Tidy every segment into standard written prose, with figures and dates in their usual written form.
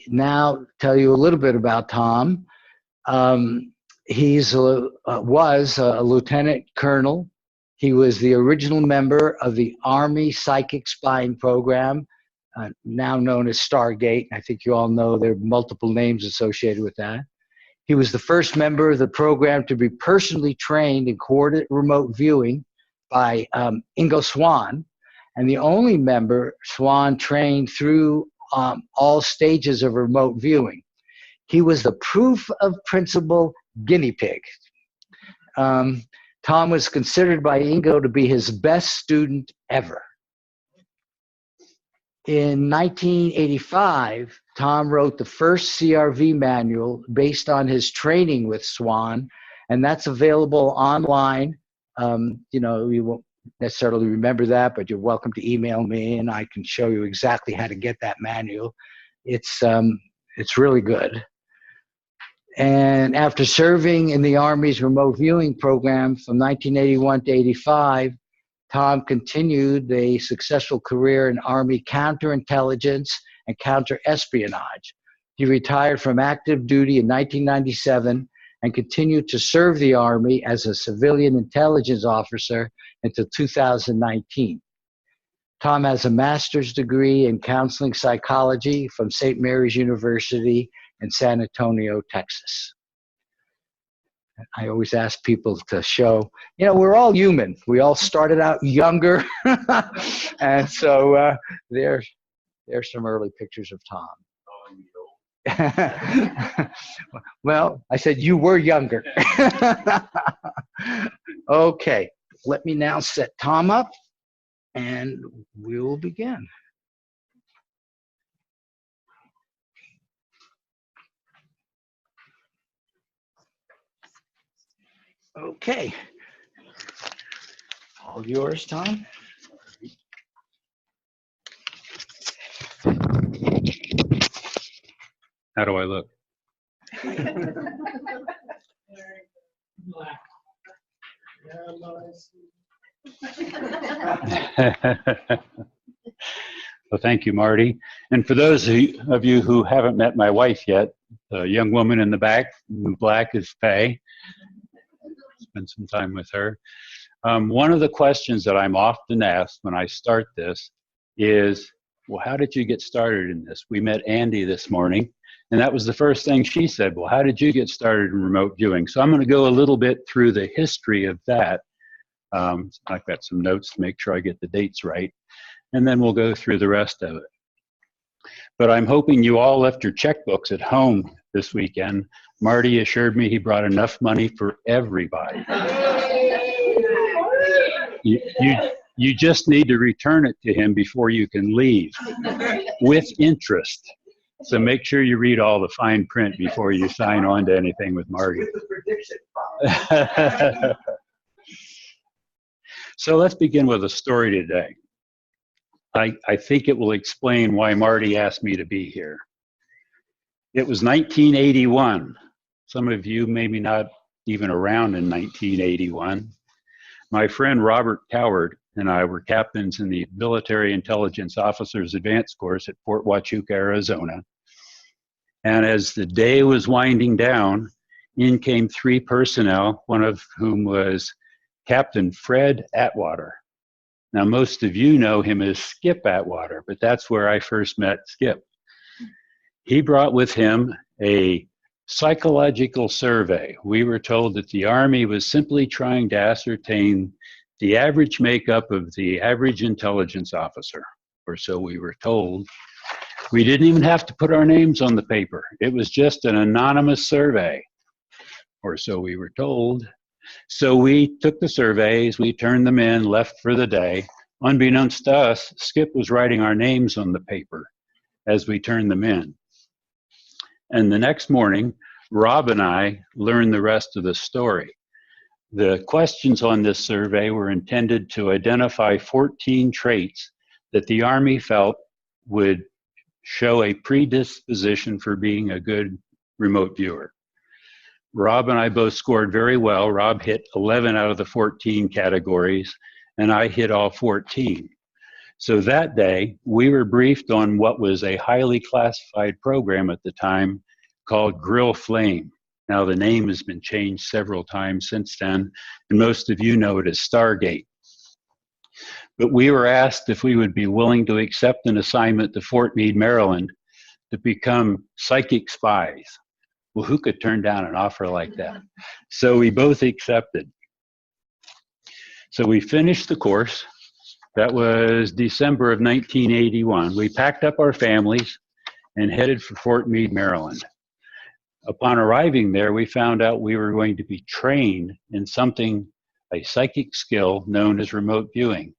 now tell you a little bit about Tom. He's was a lieutenant colonel. He was the original member of the Army Psychic Spying Program, now known as Stargate. I think you all know there are multiple names associated with that. He was the first member of the program to be personally trained in coordinate remote viewing by Ingo Swann, and the only member Swann trained through all stages of remote viewing. He was the proof of principle guinea pig. Tom was considered by Ingo to be his best student ever. In 1985, Tom wrote the first CRV manual based on his training with Swann, and that's available online. You know, you won't necessarily remember that, but you're welcome to email me, and I can show you exactly how to get that manual. It's really good. And after serving in the Army's remote viewing program from 1981 to 85, Tom continued a successful career in Army counterintelligence and counterespionage. He retired from active duty in 1997 and continued to serve the Army as a civilian intelligence officer until 2019. Tom has a master's degree in counseling psychology from St. Mary's University in San Antonio, Texas. I always ask people to show, you know, we're all human. We all started out younger. And so there's some early pictures of Tom. Well, I said you were younger. Okay, let me now set Tom up and we will begin. Okay, all yours, Tom. How do I look? Well, thank you, Marty. And for those of you who haven't met my wife yet, the young woman in the back, in black, is Faye. Spend some time with her. One of the questions that I'm often asked when I start this is, well, how did you get started in this? We met Andy this morning, and that was the first thing she said. Well, how did you get started in remote viewing? So I'm going to go a little bit through the history of that. I've got some notes to make sure I get the dates right, and then we'll go through the rest of it. But I'm hoping you all left your checkbooks at home this weekend. Marty assured me he brought enough money for everybody. You just need to return it to him before you can leave, with interest. So make sure you read all the fine print before you sign on to anything with Marty. So let's begin with a story today. I think it will explain why Marty asked me to be here. It was 1981. Some of you maybe not even around in 1981. My friend Robert Coward and I were captains in the Military Intelligence Officers Advanced Course at Fort Huachuca, Arizona. And as the day was winding down, in came three personnel, one of whom was Captain Fred Atwater. Now, most of you know him as Skip Atwater, but that's where I first met Skip. He brought with him a psychological survey. We were told that the Army was simply trying to ascertain the average makeup of the average intelligence officer, or so we were told. We didn't even have to put our names on the paper. It was just an anonymous survey, or so we were told. So we took the surveys, we turned them in, left for the day. Unbeknownst to us, Skip was writing our names on the paper as we turned them in. And the next morning, Rob and I learned the rest of the story. The questions on this survey were intended to identify 14 traits that the Army felt would show a predisposition for being a good remote viewer. Rob and I both scored very well. Rob hit 11 out of the 14 categories, and I hit all 14. So that day, we were briefed on what was a highly classified program at the time called Grill Flame. Now, the name has been changed several times since then, and most of you know it as Stargate. But we were asked if we would be willing to accept an assignment to Fort Meade, Maryland, to become psychic spies. Well, who could turn down an offer like that? So we both accepted. So we finished the course. That was December of 1981. We packed up our families and headed for Fort Meade, Maryland. Upon arriving there, we found out we were going to be trained in something, a psychic skill known as remote viewing.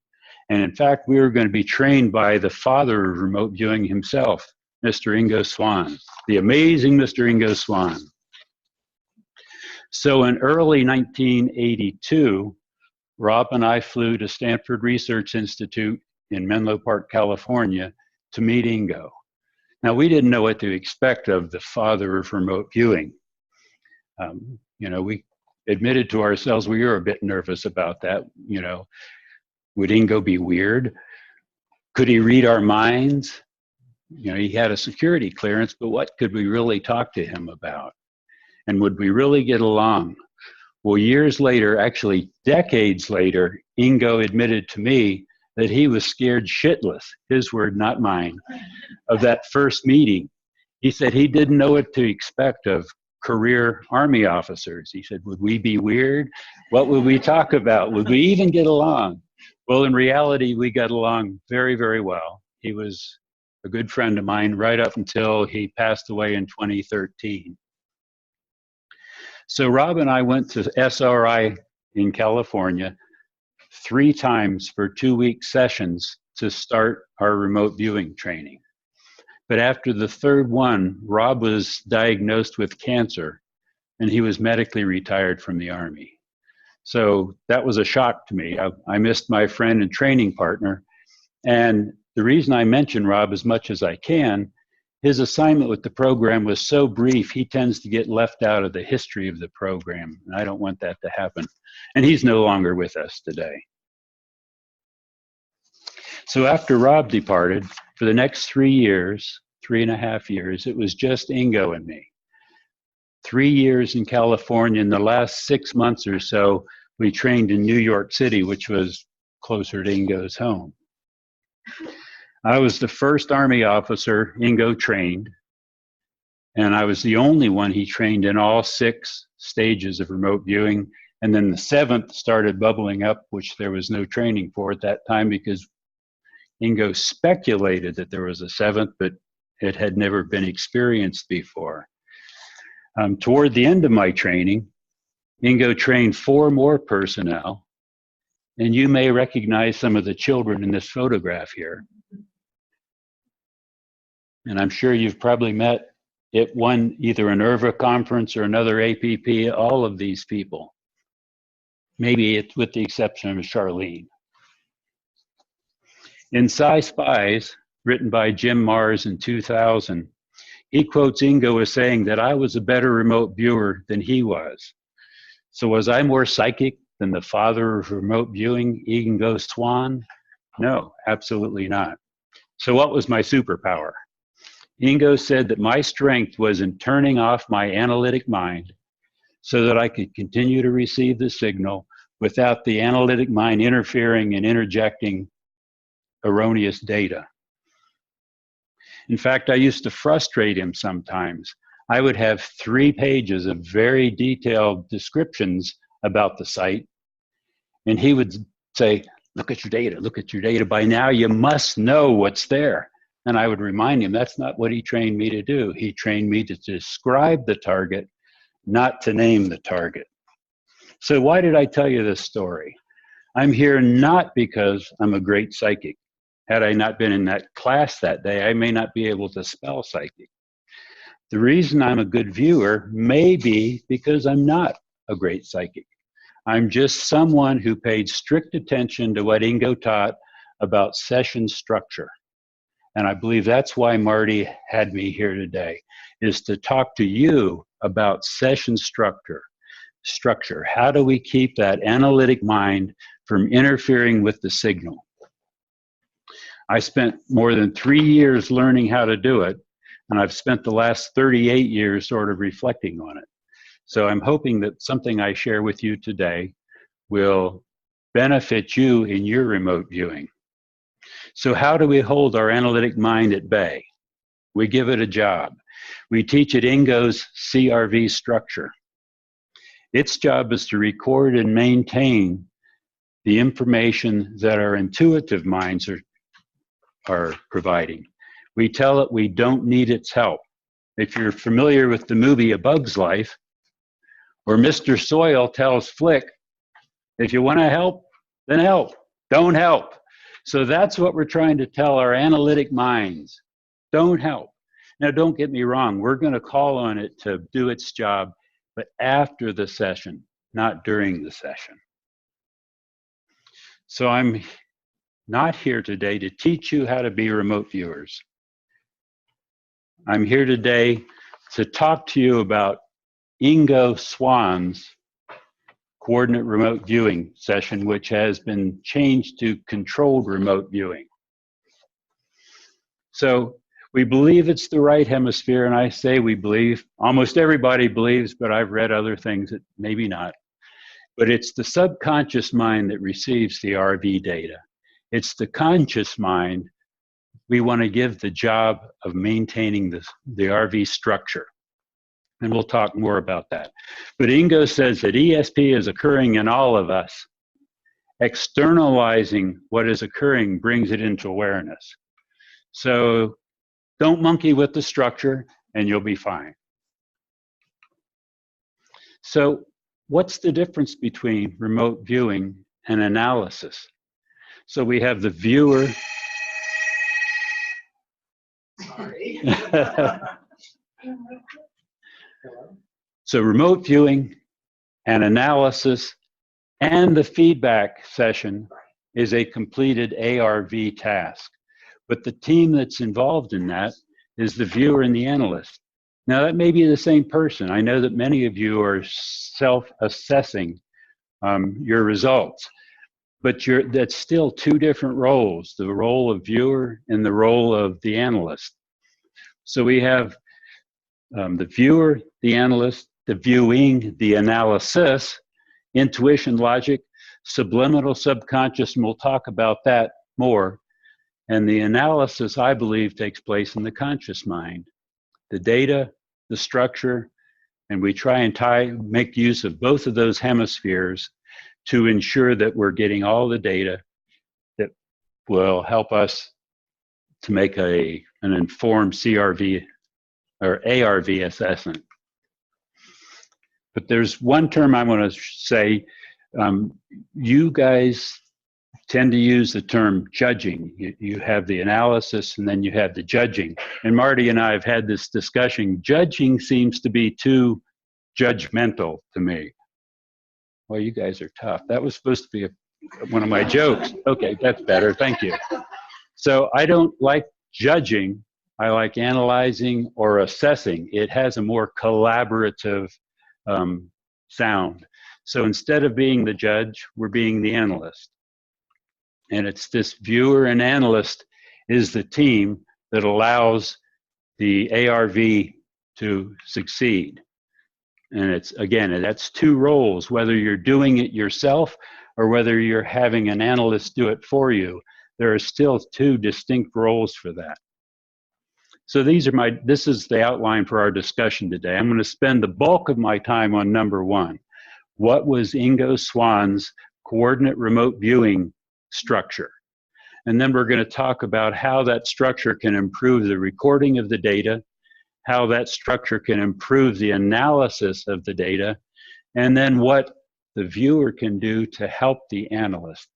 And in fact, we were going to be trained by the father of remote viewing himself, Mr. Ingo Swann, the amazing Mr. Ingo Swann. So in early 1982, Rob and I flew to Stanford Research Institute in Menlo Park, California, to meet Ingo. Now, we didn't know what to expect of the father of remote viewing. We admitted to ourselves we were a bit nervous about that. Would Ingo be weird? Could he read our minds? He had a security clearance, but what could we really talk to him about? And would we really get along? Well, years later, actually decades later, Ingo admitted to me that he was scared shitless, his word, not mine, of that first meeting. He said he didn't know what to expect of career Army officers. He said, would we be weird? What would we talk about? Would we even get along? Well, in reality, we got along very, very well. He was a good friend of mine right up until he passed away in 2013. So Rob and I went to SRI in California 3 times for 2-week sessions to start our remote viewing training. But after the 3rd one, Rob was diagnosed with cancer and he was medically retired from the Army. So that was a shock to me. I missed my friend and training partner. And the reason I mention Rob as much as I can, his assignment with the program was so brief, he tends to get left out of the history of the program. And I don't want that to happen. And he's no longer with us today. So after Rob departed, for the next 3 years, 3.5 years, it was just Ingo and me. 3 years in California. In the last 6 months or so, we trained in New York City, which was closer to Ingo's home. I was the first Army officer Ingo trained, and I was the only one he trained in all 6 stages of remote viewing. And then the 7th started bubbling up, which there was no training for at that time because Ingo speculated that there was a 7th, but it had never been experienced before. Toward the end of my training, Ingo trained 4 more personnel, and you may recognize some of the children in this photograph here. And I'm sure you've probably met at either an IRVA conference or another APP, all of these people. Maybe it's with the exception of Charlene. In Sci Spies, written by Jim Mars in 2000, he quotes Ingo as saying that I was a better remote viewer than he was. So was I more psychic than the father of remote viewing, Ingo Swann? No, absolutely not. So what was my superpower? Ingo said that my strength was in turning off my analytic mind so that I could continue to receive the signal without the analytic mind interfering and interjecting erroneous data. In fact, I used to frustrate him sometimes. I would have 3 pages of very detailed descriptions about the site, and he would say, look at your data, look at your data. By now, you must know what's there. And I would remind him that's not what he trained me to do. He trained me to describe the target, not to name the target. So why did I tell you this story? I'm here not because I'm a great psychic. Had I not been in that class that day, I may not be able to spell psychic. The reason I'm a good viewer may be because I'm not a great psychic. I'm just someone who paid strict attention to what Ingo taught about session structure. And I believe that's why Marty had me here today, is to talk to you about session structure. How do we keep that analytic mind from interfering with the signal? I spent more than 3 years learning how to do it, and I've spent the last 38 years sort of reflecting on it. So I'm hoping that something I share with you today will benefit you in your remote viewing. So how do we hold our analytic mind at bay? We give it a job. We teach it Ingo's CRV structure. Its job is to record and maintain the information that our intuitive minds are providing. We tell it we don't need its help. If you're familiar with the movie A Bug's Life, where Mr. Soil tells Flick, if you want to help, then help. Don't help. So that's what we're trying to tell our analytic minds. Don't help. Now, don't get me wrong. We're going to call on it to do its job, but after the session, not during the session. So I'm not here today to teach you how to be remote viewers. I'm here today to talk to you about Ingo Swann's coordinate remote viewing session, which has been changed to controlled remote viewing. So we believe it's the right hemisphere, and I say we believe. Almost everybody believes, but I've read other things that maybe not. But it's the subconscious mind that receives the RV data. It's the conscious mind we want to give the job of maintaining the RV structure. And we'll talk more about that. But Ingo says that ESP is occurring in all of us. Externalizing what is occurring brings it into awareness. So don't monkey with the structure and you'll be fine. So what's the difference between remote viewing and analysis? So we have the viewer. Sorry. So remote viewing and analysis and the feedback session is a completed ARV task. But the team that's involved in that is the viewer and the analyst. Now that may be the same person. I know that many of you are self-assessing your results, but that's still two different roles, the role of viewer and the role of the analyst. So we have the viewer, the analyst, the viewing, the analysis, intuition, logic, subliminal, subconscious, and we'll talk about that more. And the analysis, I believe, takes place in the conscious mind. The data, the structure, and we try and make use of both of those hemispheres to ensure that we're getting all the data that will help us to make an informed CRV or ARV assessment. But there's one term I want to say. You guys tend to use the term judging. You have the analysis and then you have the judging. And Marty and I have had this discussion. Judging seems to be too judgmental to me. Well, you guys are tough. That was supposed to be one of my jokes. Okay, that's better. Thank you. So I don't like judging. I like analyzing or assessing. It has a more collaborative sound. So instead of being the judge, we're being the analyst. And it's this viewer and analyst is the team that allows the ARV to succeed. And it's, again, that's two roles, whether you're doing it yourself or whether you're having an analyst do it for you. There are still two distinct roles for that. So this is the outline for our discussion today. I'm going to spend the bulk of my time on number one. What was Ingo Swann's coordinate remote viewing structure? And then we're going to talk about how that structure can improve the recording of the data, how that structure can improve the analysis of the data, and then what the viewer can do to help the analyst.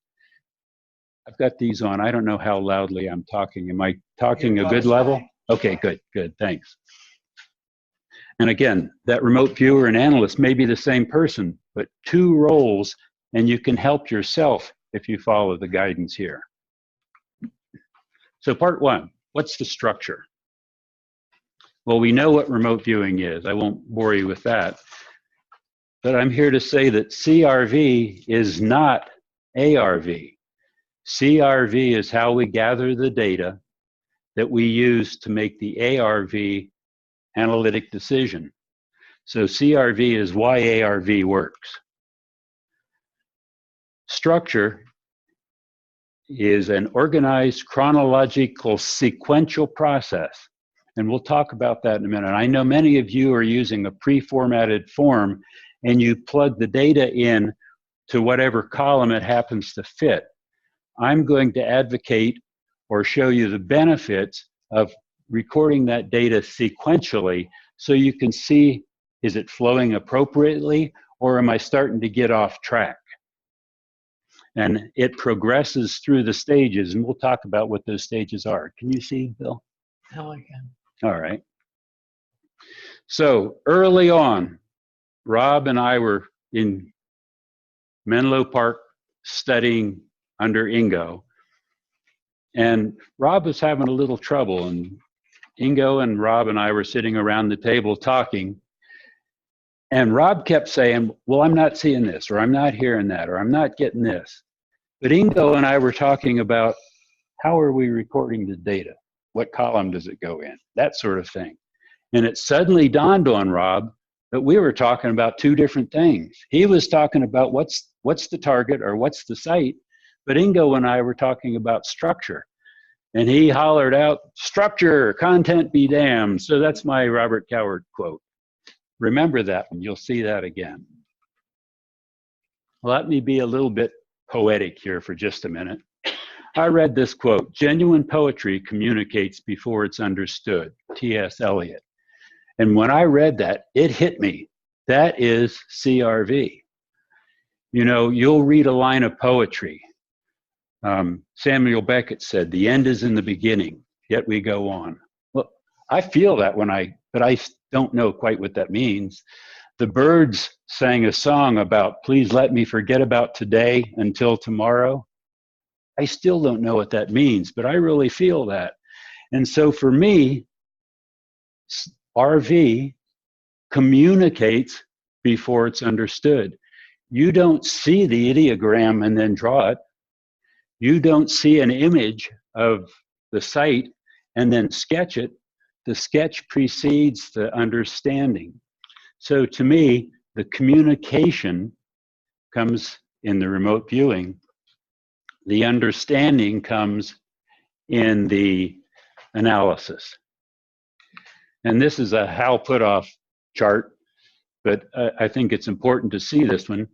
I've got these on. I don't know how loudly I'm talking. Am I talking a good level? Okay, good, thanks. And again, that remote viewer and analyst may be the same person, but two roles, and you can help yourself if you follow the guidance here. So part one, what's the structure? Well, we know what remote viewing is. I won't bore you with that. But I'm here to say that CRV is not ARV. CRV is how we gather the data that we use to make the ARV analytic decision. So CRV is why ARV works. Structure is an organized, chronological, sequential process. And we'll talk about that in a minute. I know many of you are using a pre-formatted form and you plug the data in to whatever column it happens to fit. I'm going to advocate or show you the benefits of recording that data sequentially so you can see, is it flowing appropriately or am I starting to get off track? And it progresses through the stages, and we'll talk about what those stages are. Can you see, Bill? Now I can. All right. So early on, Rob and I were in Menlo Park studying under Ingo. And Rob was having a little trouble, and Ingo and Rob and I were sitting around the table talking. And Rob kept saying, well, I'm not seeing this, or I'm not hearing that, or I'm not getting this. But Ingo and I were talking about how are we recording the data? What column does it go in? That sort of thing. And it suddenly dawned on Rob that we were talking about two different things. He was talking about what's the target or what's the site, but Ingo and I were talking about structure. And he hollered out, structure, content be damned. So that's my Robert Coward quote. Remember that one, you'll see that again. Let me be a little bit poetic here for just a minute. I read this quote, genuine poetry communicates before it's understood, T.S. Eliot. And when I read that, it hit me. That is CRV. You know, you'll read a line of poetry. Samuel Beckett said, the end is in the beginning, yet we go on. Well, I feel that but I don't know quite what that means. The Byrds sang a song about, please let me forget about today until tomorrow. I still don't know what that means, but I really feel that. And so for me, RV communicates before it's understood. You don't see the ideogram and then draw it. You don't see an image of the site and then sketch it. The sketch precedes the understanding. So to me, the communication comes in the remote viewing. The understanding comes in the analysis. And this is a Hal Puthoff chart, but I think it's important to see this one.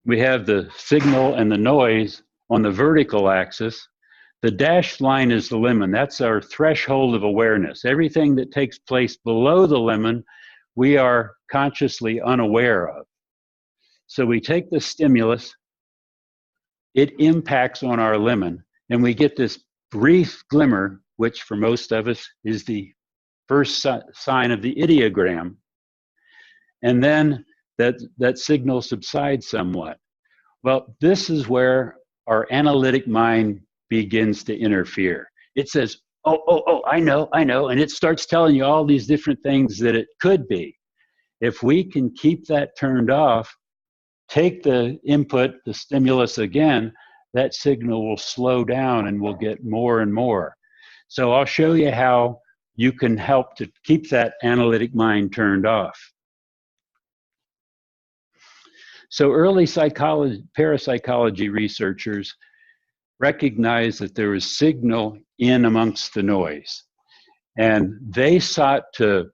We have the signal and the noise on the vertical axis. The dashed line is the lemon. That's our threshold of awareness. Everything that takes place below the lemon, we are consciously unaware of. So we take the stimulus, it impacts on our lemon, and we get this brief glimmer, which for most of us is the first sign of the ideogram. And then that signal subsides somewhat. Well, this is where our analytic mind begins to interfere. It says, oh, I know, and it starts telling you all these different things that it could be. If we can keep that turned off, take the input, the stimulus again, that signal will slow down and we'll get more and more. So I'll show you how you can help to keep that analytic mind turned off. So early parapsychology researchers recognized that there was signal in amongst the noise. And they sought to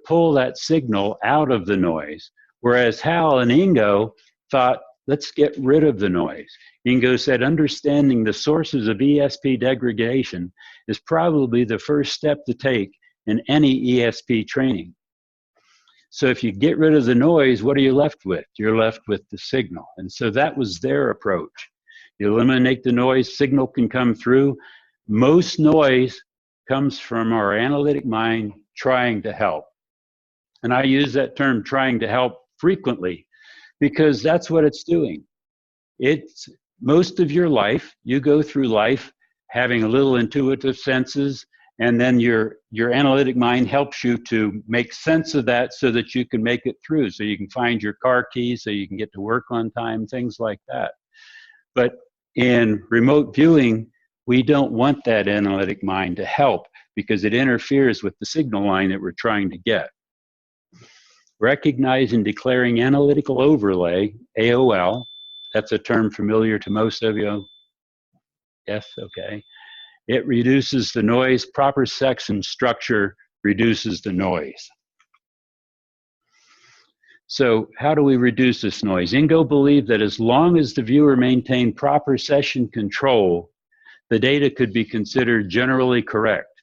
pull that signal out of the noise, whereas Hal and Ingo thought, let's get rid of the noise. Ingo said, understanding the sources of ESP degradation is probably the first step to take in any ESP training. So if you get rid of the noise, what are you left with? You're left with the signal. And so that was their approach. You eliminate the noise, signal can come through. Most noise comes from our analytic mind trying to help. And I use that term, trying to help, frequently, because that's what it's doing. It's most of your life, you go through life having a little intuitive senses, and then your analytic mind helps you to make sense of that so that you can make it through, so you can find your car keys, so you can get to work on time, things like that. But In remote viewing, we don't want that analytic mind to help because it interferes with the signal line that we're trying to get. Recognize and declaring analytical overlay, AOL, that's a term familiar to most of you. Yes, okay. It reduces the noise. Proper section structure reduces the noise. So how do we reduce this noise? Ingo believed that as long as the viewer maintained proper session control, the data could be considered generally correct.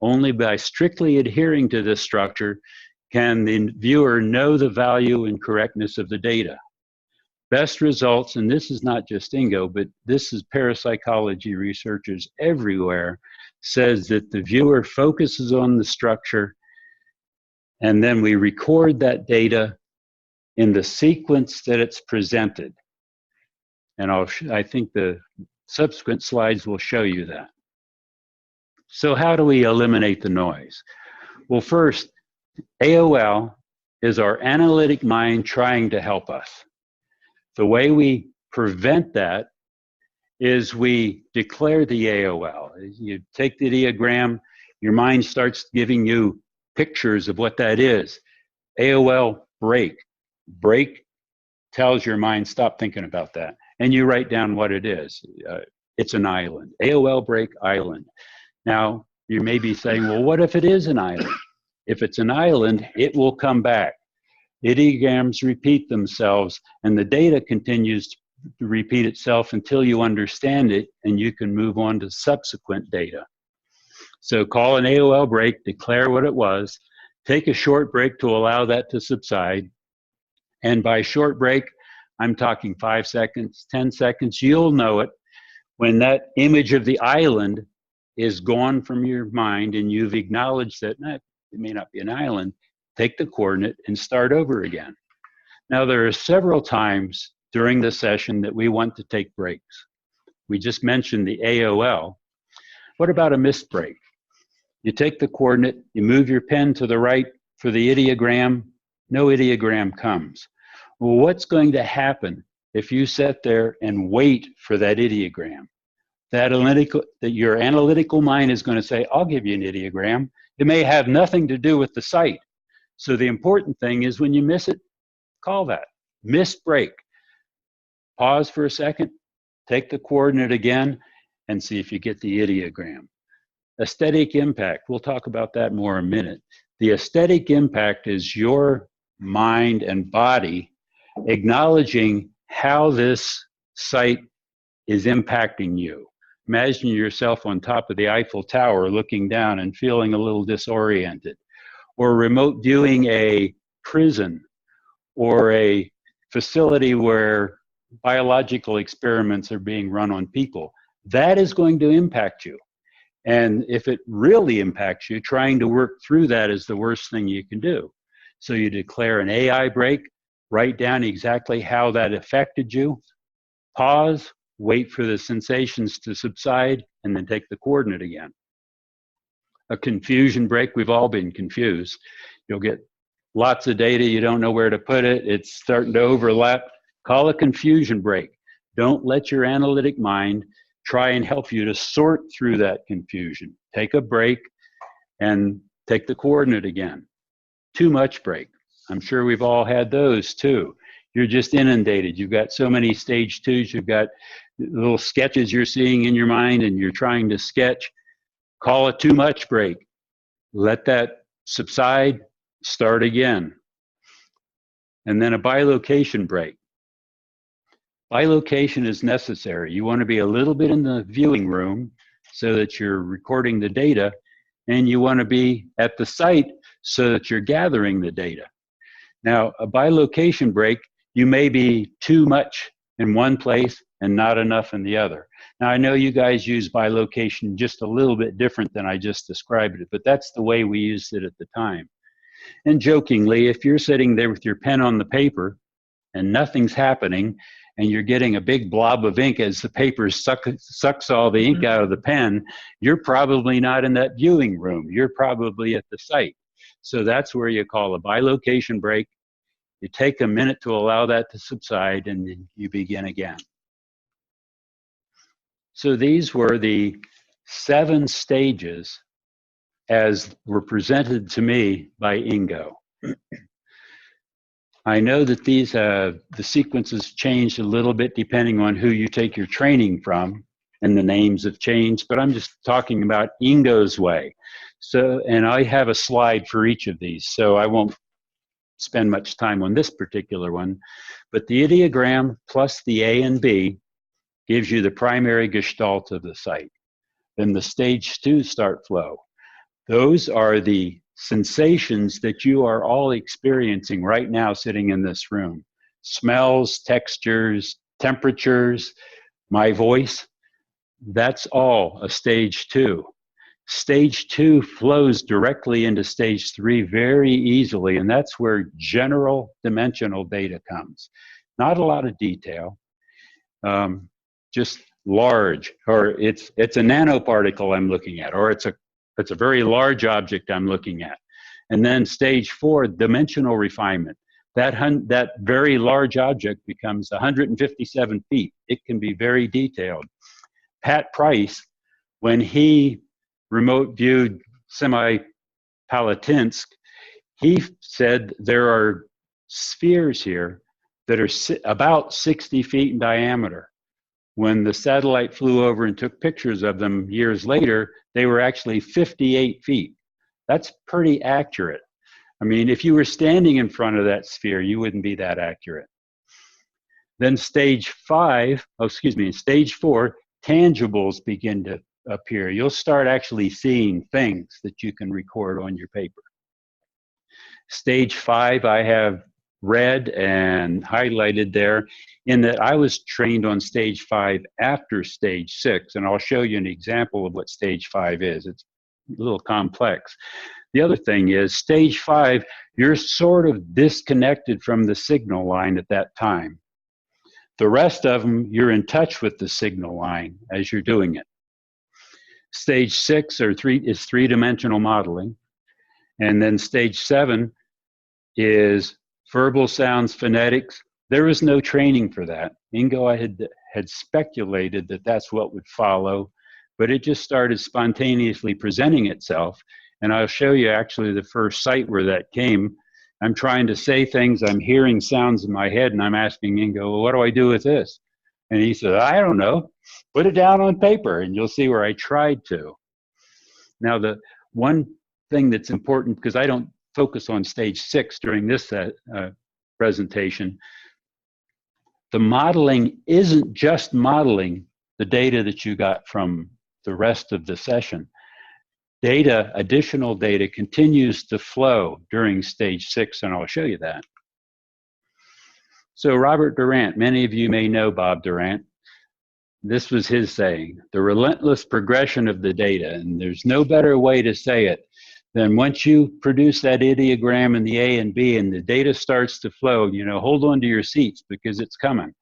Only by strictly adhering to this structure can the viewer know the value and correctness of the data. Best results, and this is not just Ingo, but this is parapsychology researchers everywhere, says that the viewer focuses on the structure and then we record that data in the sequence that it's presented. And I think the subsequent slides will show you that. So how do we eliminate the noise? Well, first, AOL is our analytic mind trying to help us. The way we prevent that is we declare the AOL. You take the ideogram, your mind starts giving you pictures of what that is. AOL break. Break tells your mind, stop thinking about that. And you write down what it is. It's an island. AOL break island. Now, you may be saying, well, what if it is an island? If it's an island, it will come back. Ideograms repeat themselves, and the data continues to repeat itself until you understand it, and you can move on to subsequent data. So call an AOL break, declare what it was, take a short break to allow that to subside. And by short break, I'm talking 5 seconds, 10 seconds. You'll know it when that image of the island is gone from your mind and you've acknowledged that it may not be an island. Take the coordinate and start over again. Now, there are several times during the session that we want to take breaks. We just mentioned the AOL. What about a missed break? You take the coordinate, you move your pen to the right for the ideogram, no ideogram comes. Well, what's going to happen if you sit there and wait for that ideogram? Your analytical mind is going to say, I'll give you an ideogram. It may have nothing to do with the site. So the important thing is when you miss it, call that. Missed break. Pause for a second, take the coordinate again, and see if you get the ideogram. Aesthetic impact, we'll talk about that more in a minute. The aesthetic impact is your mind and body acknowledging how this site is impacting you. Imagine yourself on top of the Eiffel Tower looking down and feeling a little disoriented, or remote viewing a prison or a facility where biological experiments are being run on people. That is going to impact you. And if it really impacts you, trying to work through that is the worst thing you can do. So you declare an AI break, write down exactly how that affected you, pause, wait for the sensations to subside, and then take the coordinate again. A confusion break, we've all been confused. You'll get lots of data, you don't know where to put it, it's starting to overlap. Call a confusion break. Don't let your analytic mind try and help you to sort through that confusion. Take a break and take the coordinate again. Too much break. I'm sure we've all had those too. You're just inundated. You've got so many stage twos, you've got little sketches you're seeing in your mind and you're trying to sketch. Call a too much break. Let that subside, start again. And then a bilocation break. Bilocation is necessary. You want to be a little bit in the viewing room so that you're recording the data, and you want to be at the site so that you're gathering the data. Now, a bilocation break, you may be too much in one place and not enough in the other. Now, I know you guys use bilocation just a little bit different than I just described it, but that's the way we used it at the time. And jokingly, if you're sitting there with your pen on the paper and nothing's happening, and you're getting a big blob of ink as the paper sucks all the ink out of the pen, you're probably not in that viewing room. You're probably at the site. So that's where you call a bilocation break. You take a minute to allow that to subside, and then you begin again. So these were the 7 stages as were presented to me by Ingo. I know that these the sequences changed a little bit depending on who you take your training from, and the names have changed, but I'm just talking about Ingo's way. So, and I have a slide for each of these, so I won't spend much time on this particular one, but the ideogram plus the A and B gives you the primary gestalt of the site. Then the stage 2 start flow. Those are the sensations that you are all experiencing right now sitting in this room. Smells, textures, temperatures, my voice, that's all a stage 2. Stage 2 flows directly into stage 3 very easily, and that's where general dimensional data comes. Not a lot of detail, just large, or it's a nanoparticle I'm looking at, or it's a very large object I'm looking at. And then stage 4, dimensional refinement. That very large object becomes 157 feet. It can be very detailed. Pat Price, when he remote viewed Semipalatinsk, he said there are spheres here that are about 60 feet in diameter. When the satellite flew over and took pictures of them years later, they were actually 58 feet. That's pretty accurate. I mean, if you were standing in front of that sphere, you wouldn't be that accurate. Then stage 4, tangibles begin to appear. You'll start actually seeing things that you can record on your paper. Stage 5, I have red and highlighted there, in that I was trained on stage 5 after stage 6, and I'll show you an example of what stage 5 is. It's a little complex. The other thing is, stage 5, you're sort of disconnected from the signal line at that time. The rest of them, you're in touch with the signal line as you're doing it. Stage 6 is three-dimensional modeling. And then stage 7 is verbal sounds, phonetics. There was no training for that. Ingo had speculated that that's what would follow, but it just started spontaneously presenting itself. And I'll show you actually the first site where that came. I'm trying to say things, I'm hearing sounds in my head, and I'm asking Ingo, well, what do I do with this? And he said, I don't know, put it down on paper, and you'll see where I tried to. Now, the one thing that's important, because I don't focus on stage 6 during this presentation, the modeling isn't just modeling the data that you got from the rest of the session. Additional data continues to flow during stage 6, and I'll show you that. So Robert Durant, many of you may know Bob Durant. This was his saying, the relentless progression of the data, and there's no better way to say it than once you produce that ideogram in the A and B and the data starts to flow, hold on to your seats because it's coming.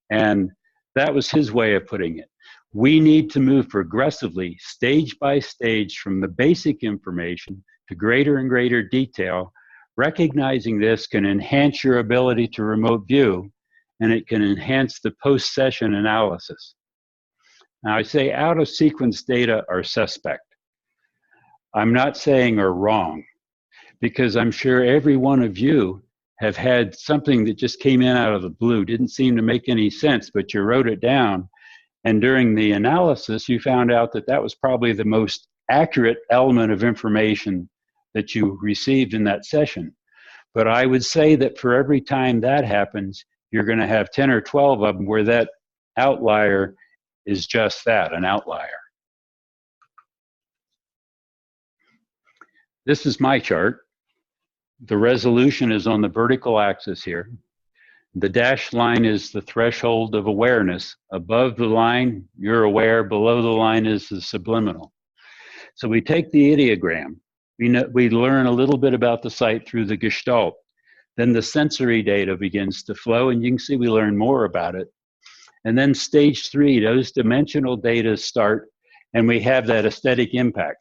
And that was his way of putting it. We need to move progressively, stage by stage, from the basic information to greater and greater detail. Recognizing this can enhance your ability to remote view, and it can enhance the post-session analysis. Now, I say out-of-sequence data are suspect. I'm not saying are wrong, because I'm sure every one of you have had something that just came in out of the blue, didn't seem to make any sense, but you wrote it down. And during the analysis, you found out that that was probably the most accurate element of information that you received in that session. But I would say that for every time that happens, you're going to have 10 or 12 of them where that outlier is just that, an outlier. This is my chart. The resolution is on the vertical axis here. The dashed line is the threshold of awareness. Above the line, you're aware. Below the line is the subliminal. So we take the ideogram. We learn a little bit about the site through the gestalt. Then the sensory data begins to flow, and you can see we learn more about it. And then stage 3, those dimensional data start, and we have that aesthetic impact.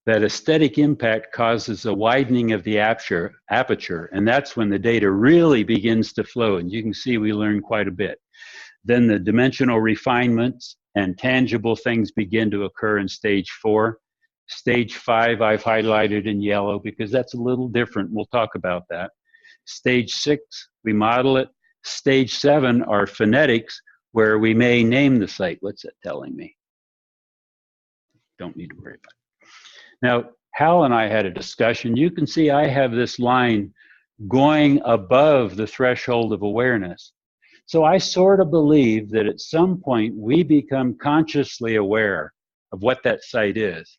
That aesthetic impact causes a widening of the aperture, and that's when the data really begins to flow, and you can see we learn quite a bit. Then the dimensional refinements and tangible things begin to occur in stage 4. Stage 5 I've highlighted in yellow because that's a little different. We'll talk about that. Stage 6, we model it. Stage 7 are phonetics, where we may name the site. What's it telling me? Don't need to worry about it. Now, Hal and I had a discussion. You can see I have this line going above the threshold of awareness. So I sort of believe that at some point we become consciously aware of what that site is.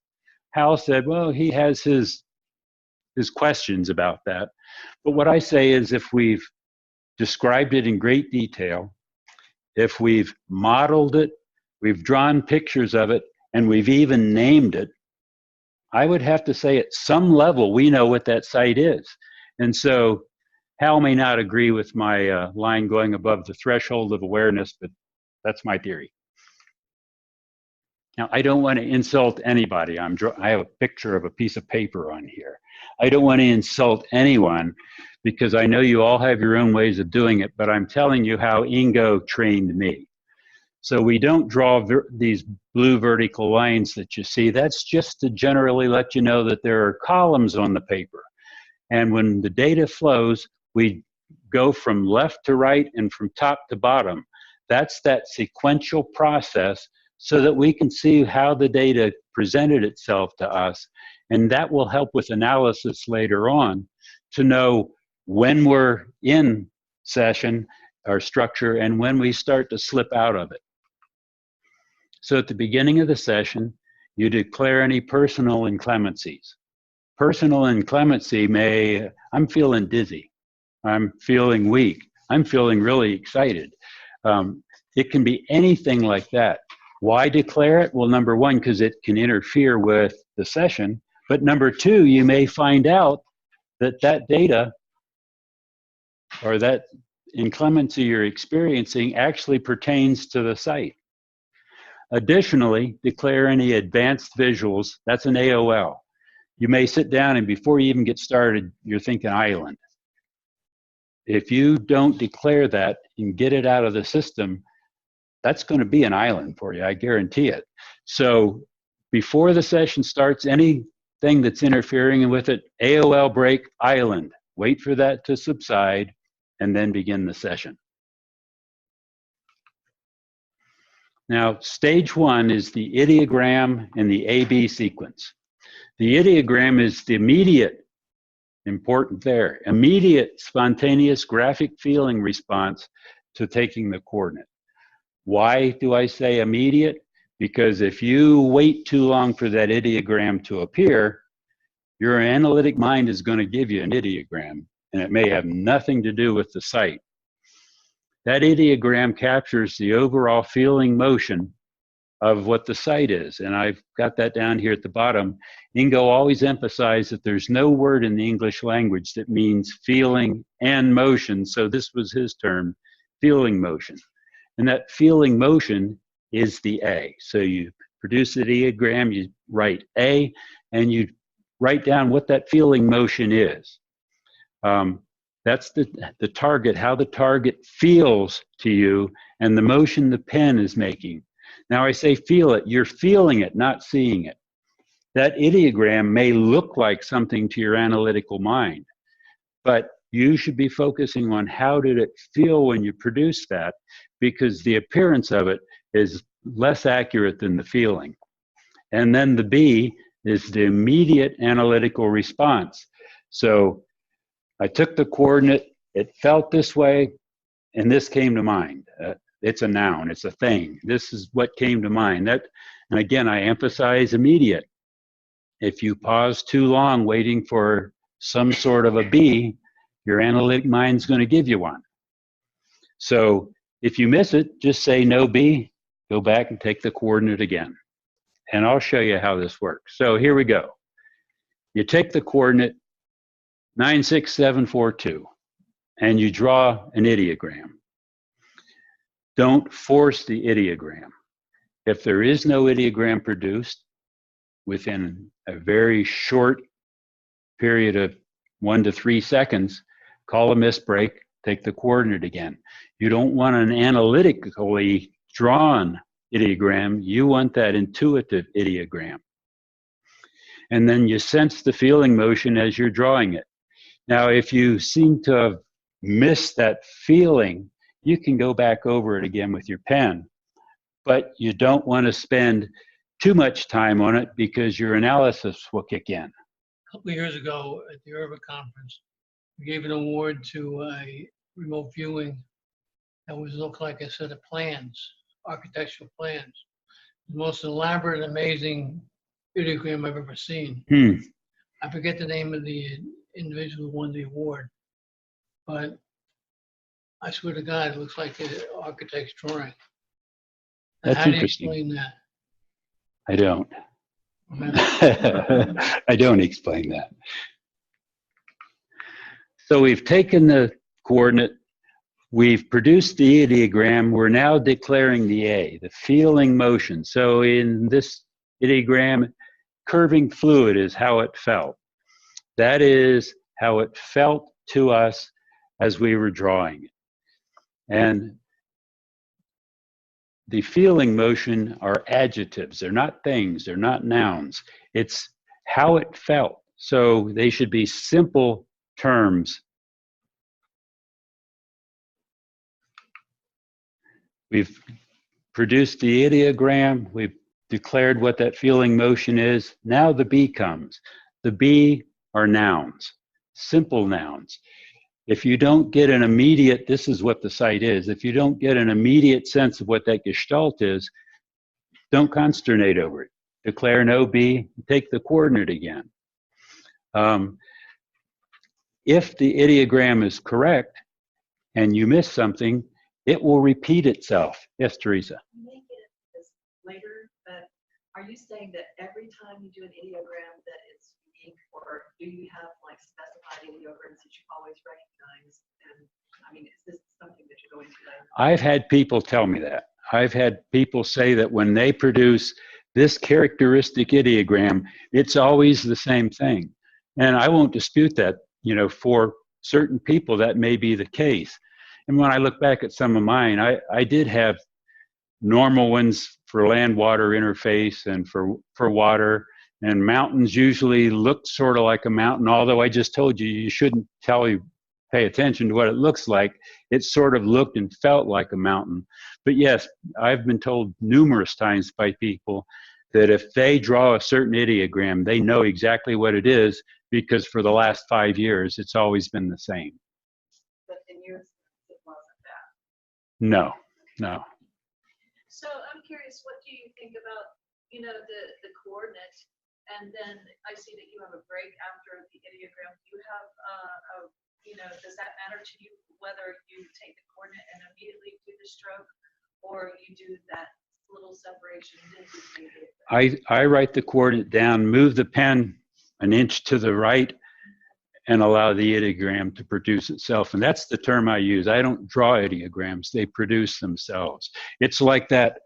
Hal said, well, he has his questions about that. But what I say is if we've described it in great detail, if we've modeled it, we've drawn pictures of it, and we've even named it, I would have to say at some level we know what that site is. And so Hal may not agree with my line going above the threshold of awareness, but that's my theory. Now, I don't want to insult anybody. I have a picture of a piece of paper on here. I don't want to insult anyone because I know you all have your own ways of doing it, but I'm telling you how Ingo trained me. So we don't draw these blue vertical lines that you see. That's just to generally let you know that there are columns on the paper. And when the data flows, we go from left to right and from top to bottom. That's that sequential process so that we can see how the data presented itself to us. And that will help with analysis later on to know when we're in session or structure and when we start to slip out of it. So at the beginning of the session, you declare any personal inclemencies. Personal inclemency may, I'm feeling dizzy, I'm feeling weak, I'm feeling really excited. It can be anything like that. Why declare it? Well, number one, because it can interfere with the session. But number two, you may find out that that data or that inclemency you're experiencing actually pertains to the site. Additionally, declare any advanced visuals. That's an AOL. You may sit down and before you even get started, you're thinking island. If you don't declare that and get it out of the system, that's going to be an island for you, I guarantee it. So before the session starts, anything that's interfering with it, AOL break, island. Wait for that to subside and then begin the session. Now, stage 1 is the ideogram and the AB sequence. The ideogram is the immediate, important there, immediate spontaneous graphic feeling response to taking the coordinate. Why do I say immediate? Because if you wait too long for that ideogram to appear, your analytic mind is going to give you an ideogram, and it may have nothing to do with the site. That ideogram captures the overall feeling motion of what the site is, and I've got that down here at the bottom. Ingo always emphasized that there's no word in the English language that means feeling and motion, so this was his term, feeling motion. And that feeling motion is the A. So you produce the ideogram, you write A, and you write down what that feeling motion is. That's the target, how the target feels to you, and the motion the pen is making. Now I say feel it, you're feeling it, not seeing it. That ideogram may look like something to your analytical mind, but you should be focusing on how did it feel when you produce that, because the appearance of it is less accurate than the feeling. And then the B is the immediate analytical response. So I took the coordinate, it felt this way, and this came to mind. It's a noun, it's a thing. This is what came to mind. And again, I emphasize immediate. If you pause too long waiting for some sort of a B, your analytic mind's going to give you one. So if you miss it, just say no B, go back and take the coordinate again. And I'll show you how this works. So here we go. You take the coordinate 96742 and you draw an ideogram. Don't force the ideogram. If there is no ideogram produced within a very short period of 1 to 3 seconds, call a miss break, take the coordinate again. You don't want an analytically drawn ideogram. You want that intuitive ideogram. And then you sense the feeling motion as you're drawing it. Now, if you seem to have missed that feeling, you can go back over it again with your pen. But you don't want to spend too much time on it because your analysis will kick in. A couple of years ago at the Urban Conference, we gave an award to a remote viewing that was looked like a set of plans, architectural plans. The most elaborate, amazing ideogram I've ever seen. I forget the name of the individual who won the award, but I swear to God, it looks like an architect's drawing. That's How do you interesting. explain that? I don't. I don't explain that. So we've taken the coordinate, we've produced the ideogram, we're now declaring the A, the feeling motion. So in this ideogram, curving fluid is how it felt. That is how it felt to us as we were drawing it. And the feeling motion are adjectives. They're not things, they're not nouns. It's how it felt. So they should be simple terms. We've produced the ideogram. We've declared what that feeling motion is. Now the B comes. The B are nouns, simple nouns. If you don't get an immediate, this is what the site is, if you don't get an immediate sense of what that gestalt is, don't consternate over it. Declare an OB, take the coordinate again. If the ideogram is correct and you miss something, it will repeat itself. Yes, Teresa? You may get this later, but are you saying that every time you do an ideogram that it's unique, or do you have like specified ideograms that you always recognize? And I mean, is this something that you're going to later? I've had people tell me that. I've had people say that when they produce this characteristic ideogram, it's always the same thing. And I won't dispute that. You know, for certain people, that may be the case. And when I look back at some of mine, I did have normal ones for land-water interface and for water. And mountains usually look sort of like a mountain, although I just told you, you shouldn't pay attention to what it looks like. It sort of looked and felt like a mountain. But yes, I've been told numerous times by people that if they draw a certain ideogram, they know exactly what it is because for the last 5 years, it's always been the same. But in yours, it wasn't that. No, no. So I'm curious, what do you think about, the coordinate? And then I see that you have a break after the ideogram. Do you have, does that matter to you whether you take the coordinate and immediately do the stroke, or you do that little separation? I write the coordinate down, move the pen an inch to the right, and allow the ideogram to produce itself. And that's the term I use. I don't draw ideograms, they produce themselves. It's like that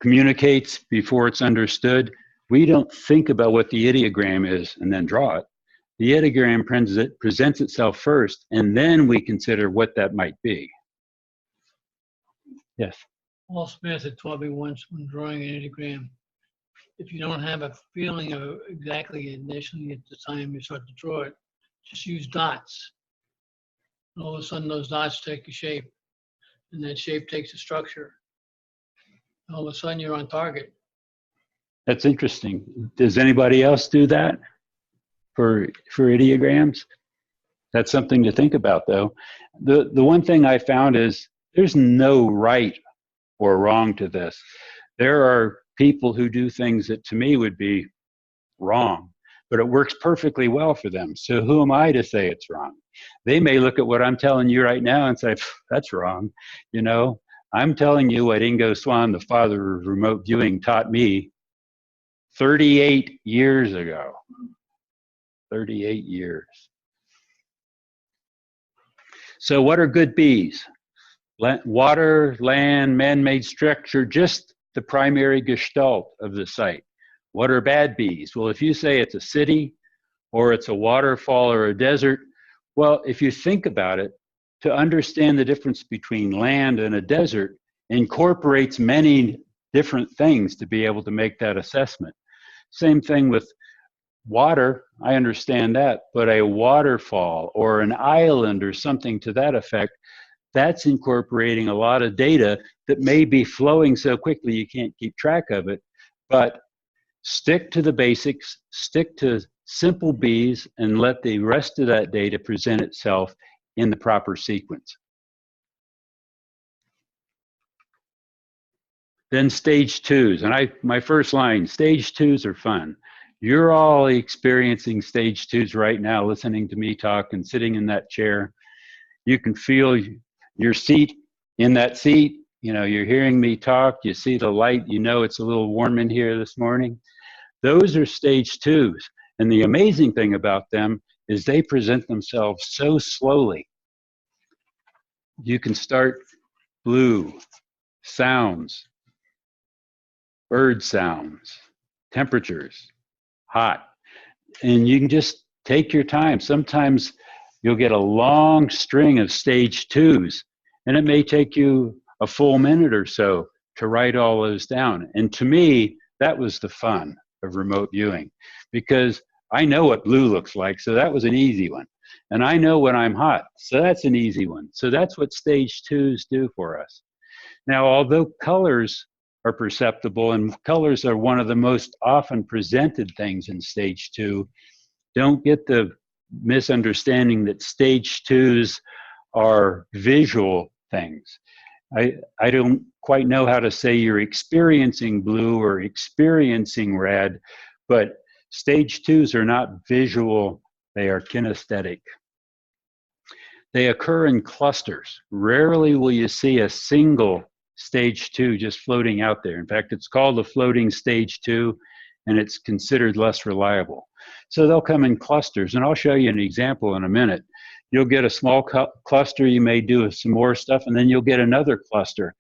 communicates before it's understood. We don't think about what the ideogram is and then draw it. The ideogram presents itself first, and then we consider what that might be. Yes? Paul Smith had taught me once when drawing an ideogram, if you don't have a feeling of exactly initially at the time you start to draw it, just use dots. And all of a sudden those dots take a shape, and that shape takes a structure. And all of a sudden you're on target. That's interesting. Does anybody else do that for ideograms? That's something to think about, though. The one thing I found is there's no right or wrong to this. There are people who do things that to me would be wrong, but it works perfectly well for them. So who am I to say it's wrong? They may look at what I'm telling you right now and say, that's wrong. I'm telling you what Ingo Swann, the father of remote viewing, taught me 38 years ago. 38 years. So what are good Bs? Water, land, man-made structure, just the primary gestalt of the site. What are bad Bs? Well, if you say it's a city or it's a waterfall or a desert, Well, if you think about it, to understand the difference between land and a desert incorporates many different things to be able to make that assessment. Same thing with water, I understand that, but a waterfall or an island or something to that effect, that's incorporating a lot of data that may be flowing so quickly you can't keep track of it. But stick to the basics, stick to simple Bs, and let the rest of that data present itself in the proper sequence. Then stage twos, and my first line, stage twos are fun. You're all experiencing stage twos right now, listening to me talk and sitting in that chair. You can feel your seat in that seat. You know, you're hearing me talk. You see the light. You know it's a little warm in here this morning. Those are stage twos. And the amazing thing about them is they present themselves so slowly. You can start blue, sounds, bird sounds, temperatures, hot. And you can just take your time. Sometimes you'll get a long string of stage twos, and it may take you a full minute or so to write all those down. And to me, that was the fun of remote viewing, because I know what blue looks like, so that was an easy one. And I know when I'm hot, so that's an easy one. So that's what stage twos do for us. Now, although colors are perceptible, and colors are one of the most often presented things in stage two, don't get the misunderstanding that stage twos are visual things. I don't quite know how to say you're experiencing blue or experiencing red, but stage twos are not visual, they are kinesthetic. They occur in clusters. Rarely will you see a single stage two just floating out there. In fact, it's called a floating stage two, and it's considered less reliable. So they'll come in clusters, and I'll show you an example in a minute. You'll get a small cluster, you may do some more stuff, and then you'll get another cluster.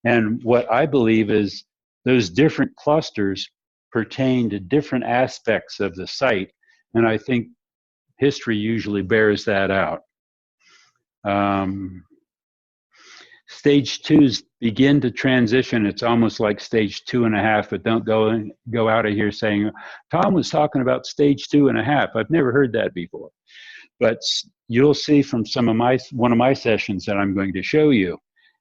And what I believe is those different clusters pertain to different aspects of the site, and I think history usually bears that out. Stage twos begin to transition. It's almost like stage 2.5, but don't go out of here saying, Tom was talking about stage 2.5. I've never heard that before. But you'll see from one of my sessions that I'm going to show you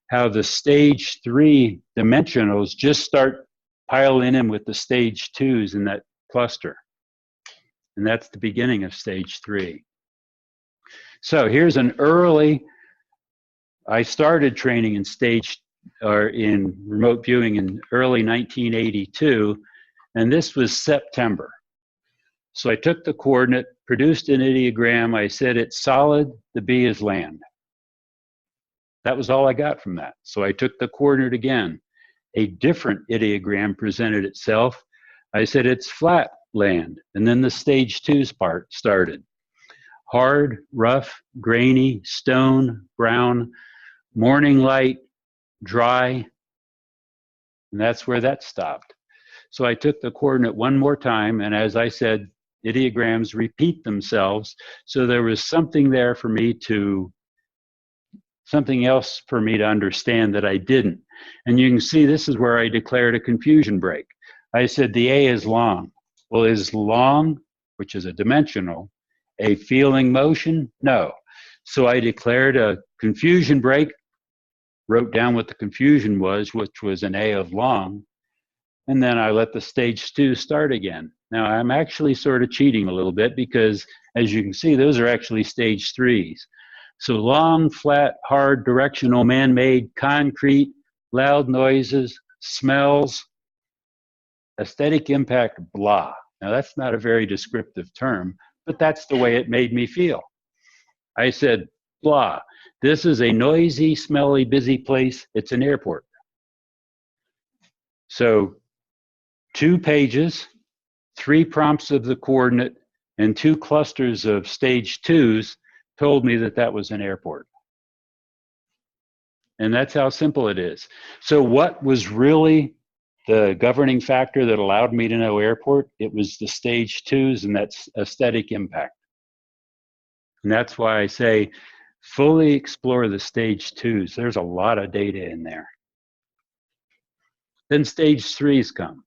how the stage 3 dimensionals just start piling in with the stage twos in that cluster. And that's the beginning of stage 3. So here's an early, I started training in remote viewing in early 1982, and this was September. So I took the coordinate, produced an ideogram, I said it's solid, the B is land. That was all I got from that. So I took the coordinate again. A different ideogram presented itself. I said it's flat land, and then the stage twos part started. Hard, rough, grainy, stone, brown, morning light, dry, and that's where that stopped. So I took the coordinate one more time, and as I said, ideograms repeat themselves, so there was something there for me to, something else for me to understand that I didn't. And you can see this is where I declared a confusion break. I said the A is long. Well, is long, which is a dimensional, a feeling motion? No. So I declared a confusion break, wrote down what the confusion was, which was an A of long, and then I let the stage 2 start again. Now I'm actually sort of cheating a little bit because, as you can see, those are actually stage 3s. So long, flat, hard, directional, man-made, concrete, loud noises, smells, aesthetic impact, blah. Now that's not a very descriptive term, but that's the way it made me feel. I said, blah. This is a noisy, smelly, busy place. It's an airport. So 2 pages, 3 prompts of the coordinate, and 2 clusters of stage 2s told me that that was an airport. And that's how simple it is. So what was really the governing factor that allowed me to know airport? It was the stage 2s and that's aesthetic impact. And that's why I say fully explore the stage 2s. There's a lot of data in there. Then stage 3s come.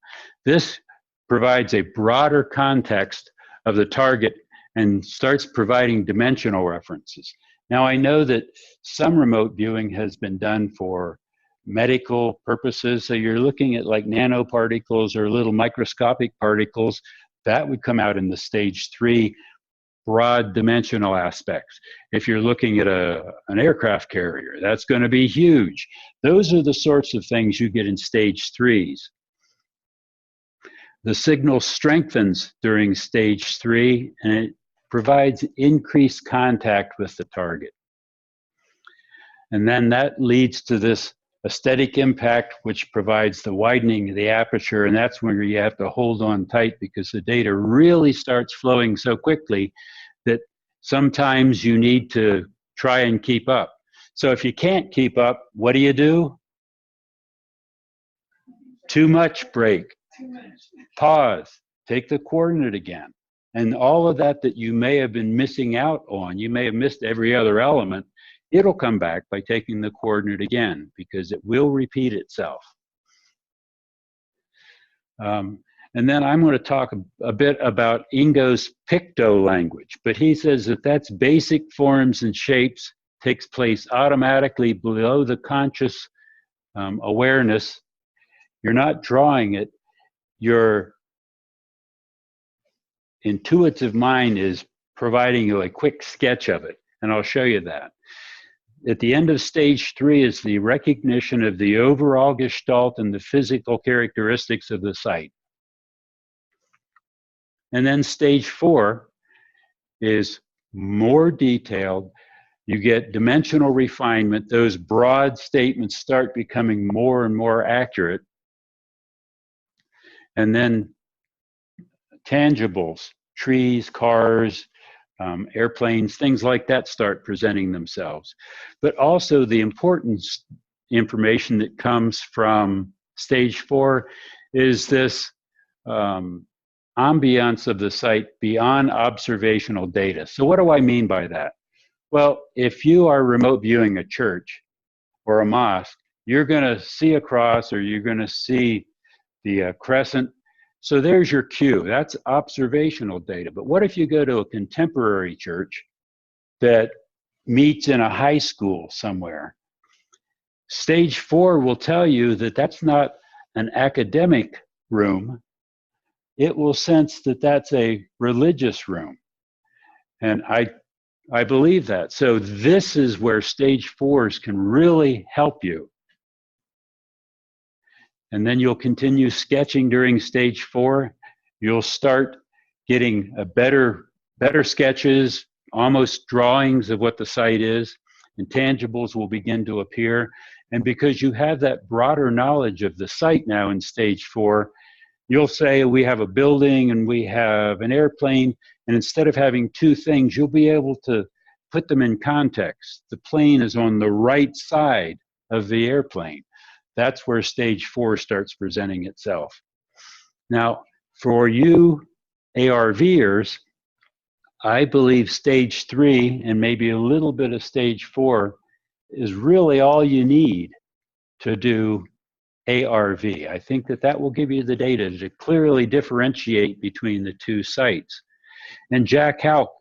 This provides a broader context of the target and starts providing dimensional references. Now, I know that some remote viewing has been done for medical purposes. So you're looking at like nanoparticles or little microscopic particles. That would come out in the stage 3 broad dimensional aspects. If you're looking at an aircraft carrier, that's going to be huge. Those are the sorts of things you get in stage 3s. The signal strengthens during stage 3, and it provides increased contact with the target. And then that leads to this aesthetic impact, which provides the widening of the aperture, and that's where you have to hold on tight because the data really starts flowing so quickly that sometimes you need to try and keep up. So if you can't keep up, what do? Too much break. Pause, take the coordinate again. And all of that you may have been missing out on, you may have missed every other element, it'll come back by taking the coordinate again because it will repeat itself. And then I'm going to talk a bit about Ingo's picto language, but he says that that's basic forms and shapes, takes place automatically below the conscious awareness. You're not drawing it, your intuitive mind is providing you a quick sketch of it, and I'll show you that. At the end of stage 3 is the recognition of the overall gestalt and the physical characteristics of the site. And then stage 4 is more detailed. You get dimensional refinement. Those broad statements start becoming more and more accurate. And then tangibles, trees, cars, airplanes, things like that start presenting themselves. But also the important information that comes from stage 4 is this ambiance of the site beyond observational data. So what do I mean by that? Well, if you are remote viewing a church or a mosque, you're going to see a cross or you're going to see the crescent. So there's your cue. That's observational data. But what if you go to a contemporary church that meets in a high school somewhere? Stage 4 will tell you that that's not an academic room. It will sense that that's a religious room. And I believe that. So this is where stage 4s can really help you. And then you'll continue sketching during stage 4. You'll start getting a better sketches, almost drawings of what the site is. Intangibles will begin to appear. And because you have that broader knowledge of the site now in stage 4, you'll say we have a building and we have an airplane, and instead of having two things, you'll be able to put them in context. The plane is on the right side of the airplane. That's where stage 4 starts presenting itself. Now, for you ARVers, I believe stage 3 and maybe a little bit of stage 4 is really all you need to do ARV. I think that will give you the data to clearly differentiate between the two sites. And Jack Houck,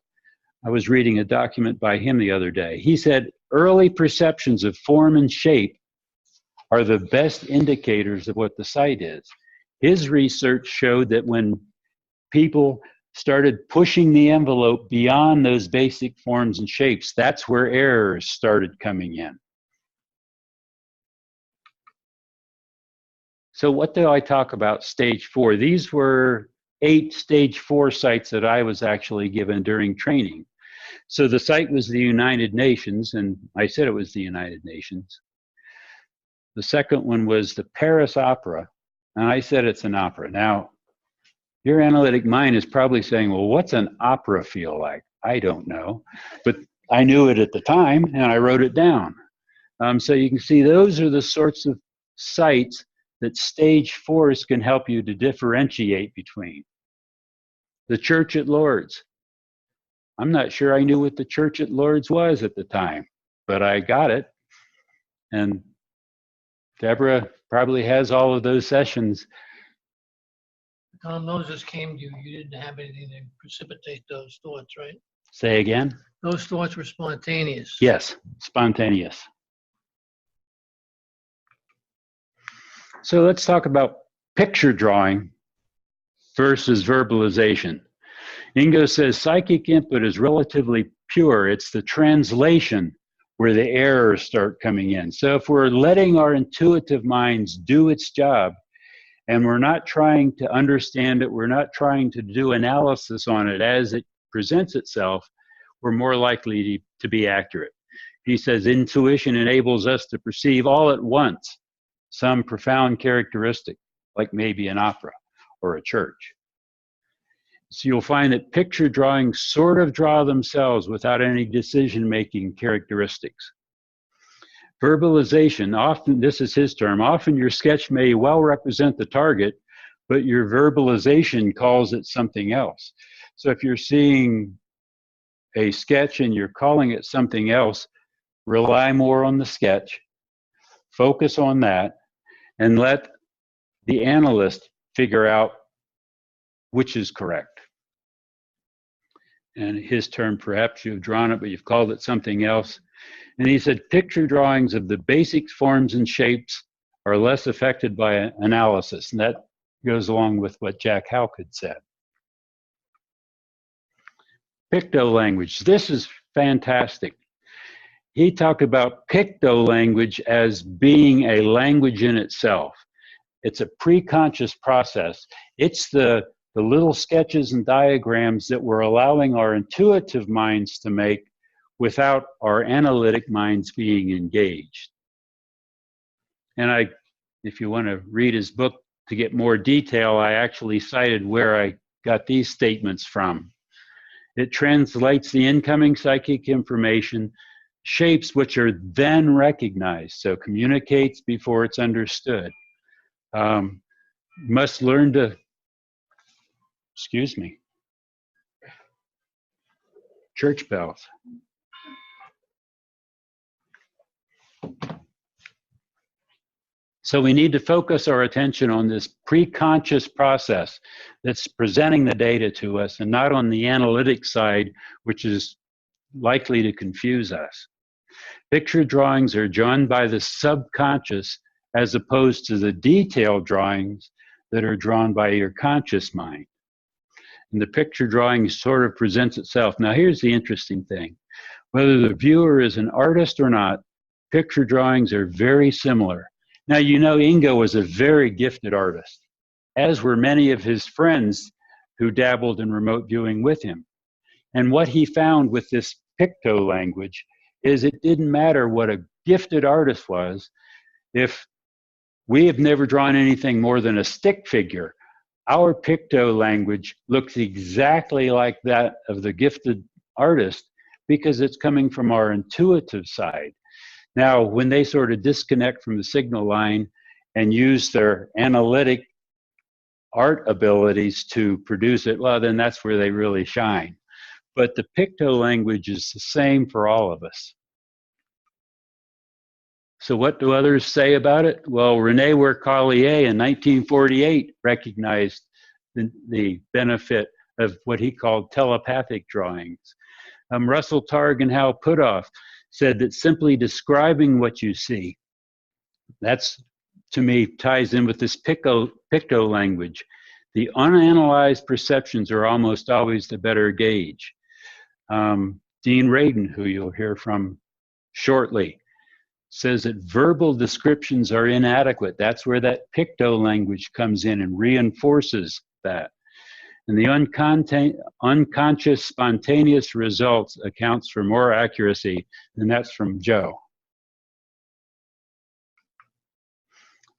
I was reading a document by him the other day. He said early perceptions of form and shape are the best indicators of what the site is. His research showed that when people started pushing the envelope beyond those basic forms and shapes, that's where errors started coming in. So what do I talk about stage 4? These were 8 stage 4 sites that I was actually given during training. So the site was the United Nations, and I said it was the United Nations. The second one was the Paris Opera, and I said it's an opera. Now, your analytic mind is probably saying, well, what's an opera feel like? I don't know, but I knew it at the time, and I wrote it down. So you can see those are the sorts of sites that stage 4s can help you to differentiate between. The church at Lourdes, I'm not sure I knew what the Church at Lourdes was at the time, but I got it. And Deborah probably has all of those sessions. Tom, those just came to you. You didn't have anything to precipitate those thoughts, right? Say again? Those thoughts were spontaneous. Yes, spontaneous. So let's talk about picture drawing versus verbalization. Ingo says psychic input is relatively pure. It's the translation where the errors start coming in. So if we're letting our intuitive minds do its job, and we're not trying to understand it, we're not trying to do analysis on it as it presents itself, we're more likely to be accurate. He says intuition enables us to perceive all at once some profound characteristic, like maybe an opera or a church. So you'll find that picture drawings sort of draw themselves without any decision-making characteristics. Verbalization, often, this is his term, often your sketch may well represent the target, but your verbalization calls it something else. So if you're seeing a sketch and you're calling it something else, rely more on the sketch, focus on that, and let the analyst figure out which is correct. And his term, perhaps you've drawn it, but you've called it something else. And he said, picture drawings of the basic forms and shapes are less affected by analysis. And that goes along with what Jack Houck had said. Picto language. This is fantastic. He talked about picto language as being a language in itself. It's a pre-conscious process. It's the little sketches and diagrams that we're allowing our intuitive minds to make without our analytic minds being engaged. And if you want to read his book to get more detail, I actually cited where I got these statements from. It translates the incoming psychic information, shapes which are then recognized, so communicates before it's understood. Must learn to, excuse me, church bells. So we need to focus our attention on this pre-conscious process that's presenting the data to us and not on the analytic side, which is likely to confuse us. Picture drawings are drawn by the subconscious as opposed to the detailed drawings that are drawn by your conscious mind. And the picture drawing sort of presents itself. Now here's the interesting thing. Whether the viewer is an artist or not, picture drawings are very similar. Now, you know, Ingo was a very gifted artist, as were many of his friends who dabbled in remote viewing with him. And what he found with this picto language is it didn't matter what a gifted artist was. If we have never drawn anything more than a stick figure, our picto language looks exactly like that of the gifted artist because it's coming from our intuitive side. Now, when they sort of disconnect from the signal line and use their analytic art abilities to produce it, well, then that's where they really shine. But the picto language is the same for all of us. So what do others say about it? Well, René Worcallier in 1948 recognized the benefit of what he called telepathic drawings. Russell Targ and Hal Puthoff said that simply describing what you see, that's, to me, ties in with this picto language. The unanalyzed perceptions are almost always the better gauge. Dean Radin, who you'll hear from shortly, says that verbal descriptions are inadequate. That's where that picto language comes in and reinforces that. And the unconscious spontaneous results accounts for more accuracy, and that's from Joe.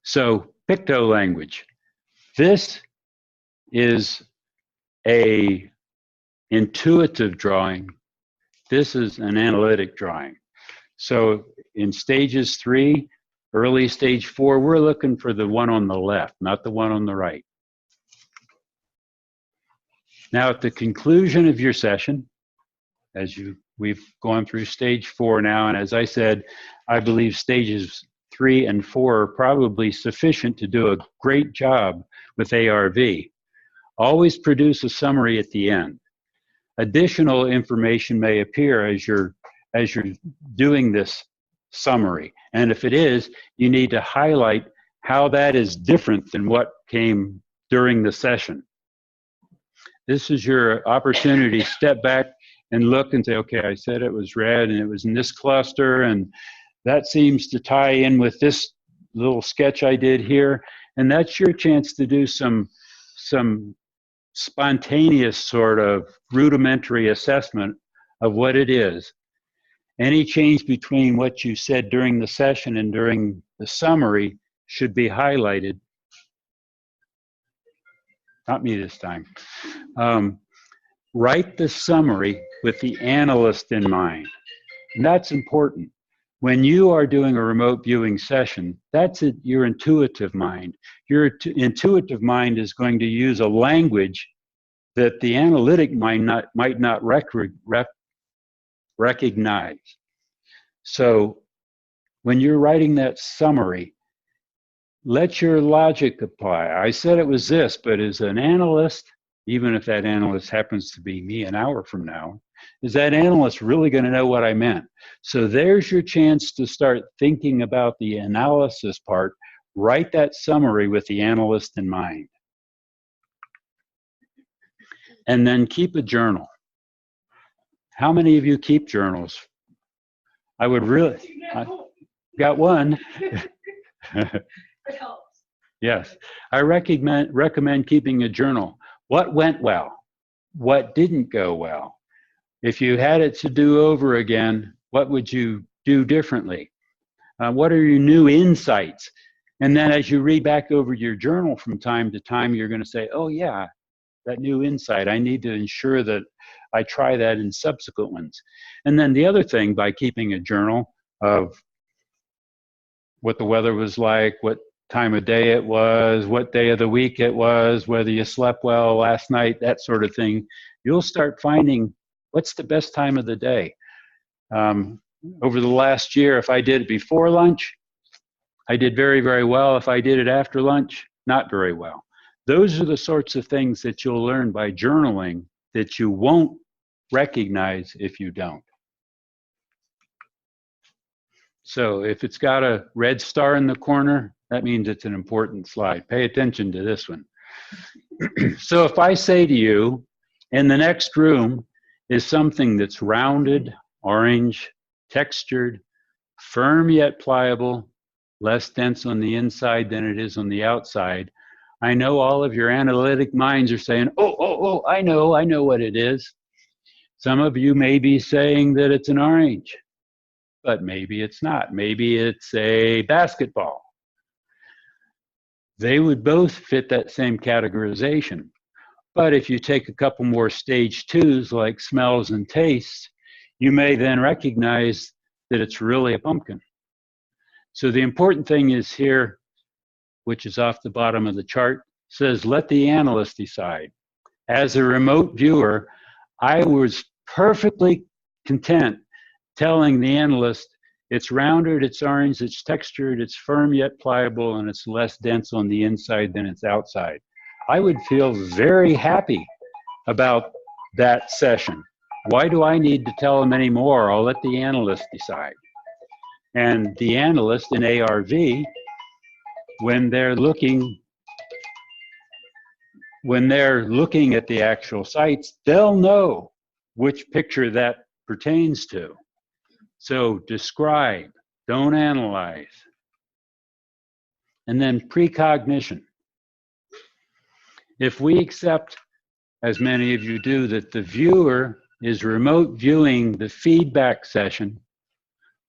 So picto language. This is a intuitive drawing. This is an analytic drawing. So in stages 3, early stage 4, we're looking for the one on the left, not the one on the right. Now, at the conclusion of your session, We've gone through stage 4 now, and as I said, I believe stages 3 and 4 are probably sufficient to do a great job with ARV. Always produce a summary at the end. Additional information may appear as you're doing this summary, and if it is, you need to highlight how that is different than what came during the session. This is your opportunity to step back and look and say, okay, I said it was red and it was in this cluster, and that seems to tie in with this little sketch I did here. And that's your chance to do some spontaneous sort of rudimentary assessment of what it is. Any change between what you said during the session and during the summary should be highlighted. Not me this time. Write the summary with the analyst in mind. And that's important. When you are doing a remote viewing session, that's your intuitive mind. Your intuitive mind is going to use a language that the analytic mind might not recognize. So when you're writing that summary, let your logic apply. I said it was this, but as an analyst, even if that analyst happens to be me an hour from now, is that analyst really going to know what I meant? So there's your chance to start thinking about the analysis part. Write that summary with the analyst in mind. And then keep a journal. How many of you keep journals? I would really, got one. It helps. Yes, I recommend keeping a journal. What went well? What didn't go well? If you had it to do over again, what would you do differently? What are your new insights? And then as you read back over your journal from time to time, you're going to say, oh yeah, that new insight, I need to ensure that I try that in subsequent ones. And then the other thing, by keeping a journal of what the weather was like, what time of day it was, what day of the week it was, whether you slept well last night, that sort of thing, you'll start finding what's the best time of the day. Over the last year, if I did it before lunch, I did very, very well. If I did it after lunch, not very well. Those are the sorts of things that you'll learn by journaling that you won't recognize if you don't. So if it's got a red star in the corner, that means it's an important slide. Pay attention to this one. So if I say to you, in the next room is something that's rounded, orange, textured, firm yet pliable, less dense on the inside than it is on the outside, I know all of your analytic minds are saying, oh, I know what it is. Some of you may be saying that it's an orange, but maybe it's not. Maybe it's a basketball. They would both fit that same categorization. But if you take a couple more stage 2s like smells and tastes, you may then recognize that it's really a pumpkin. So the important thing is here, which is off the bottom of the chart, says let the analyst decide. As a remote viewer, I was perfectly content telling the analyst it's rounded, it's orange, it's textured, it's firm yet pliable, and it's less dense on the inside than it's outside. I would feel very happy about that session. Why do I need to tell them any more? I'll let the analyst decide. And the analyst in ARV, when they're looking at the actual sites, they'll know which picture that pertains to. So describe, don't analyze. And then precognition. If we accept, as many of you do, that the viewer is remote viewing the feedback session,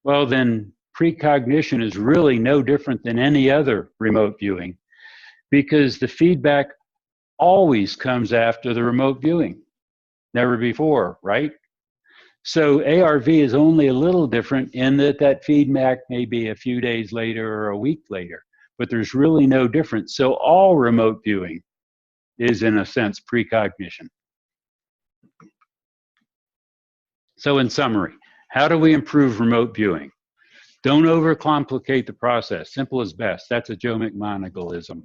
well then precognition is really no different than any other remote viewing, because the feedback always comes after the remote viewing, never before, right? So ARV is only a little different in that that feedback may be a few days later or a week later, but there's really no difference. So all remote viewing is, in a sense, precognition. So in summary, how do we improve remote viewing? Don't overcomplicate the process. Simple is best. That's a Joe McMoneagleism.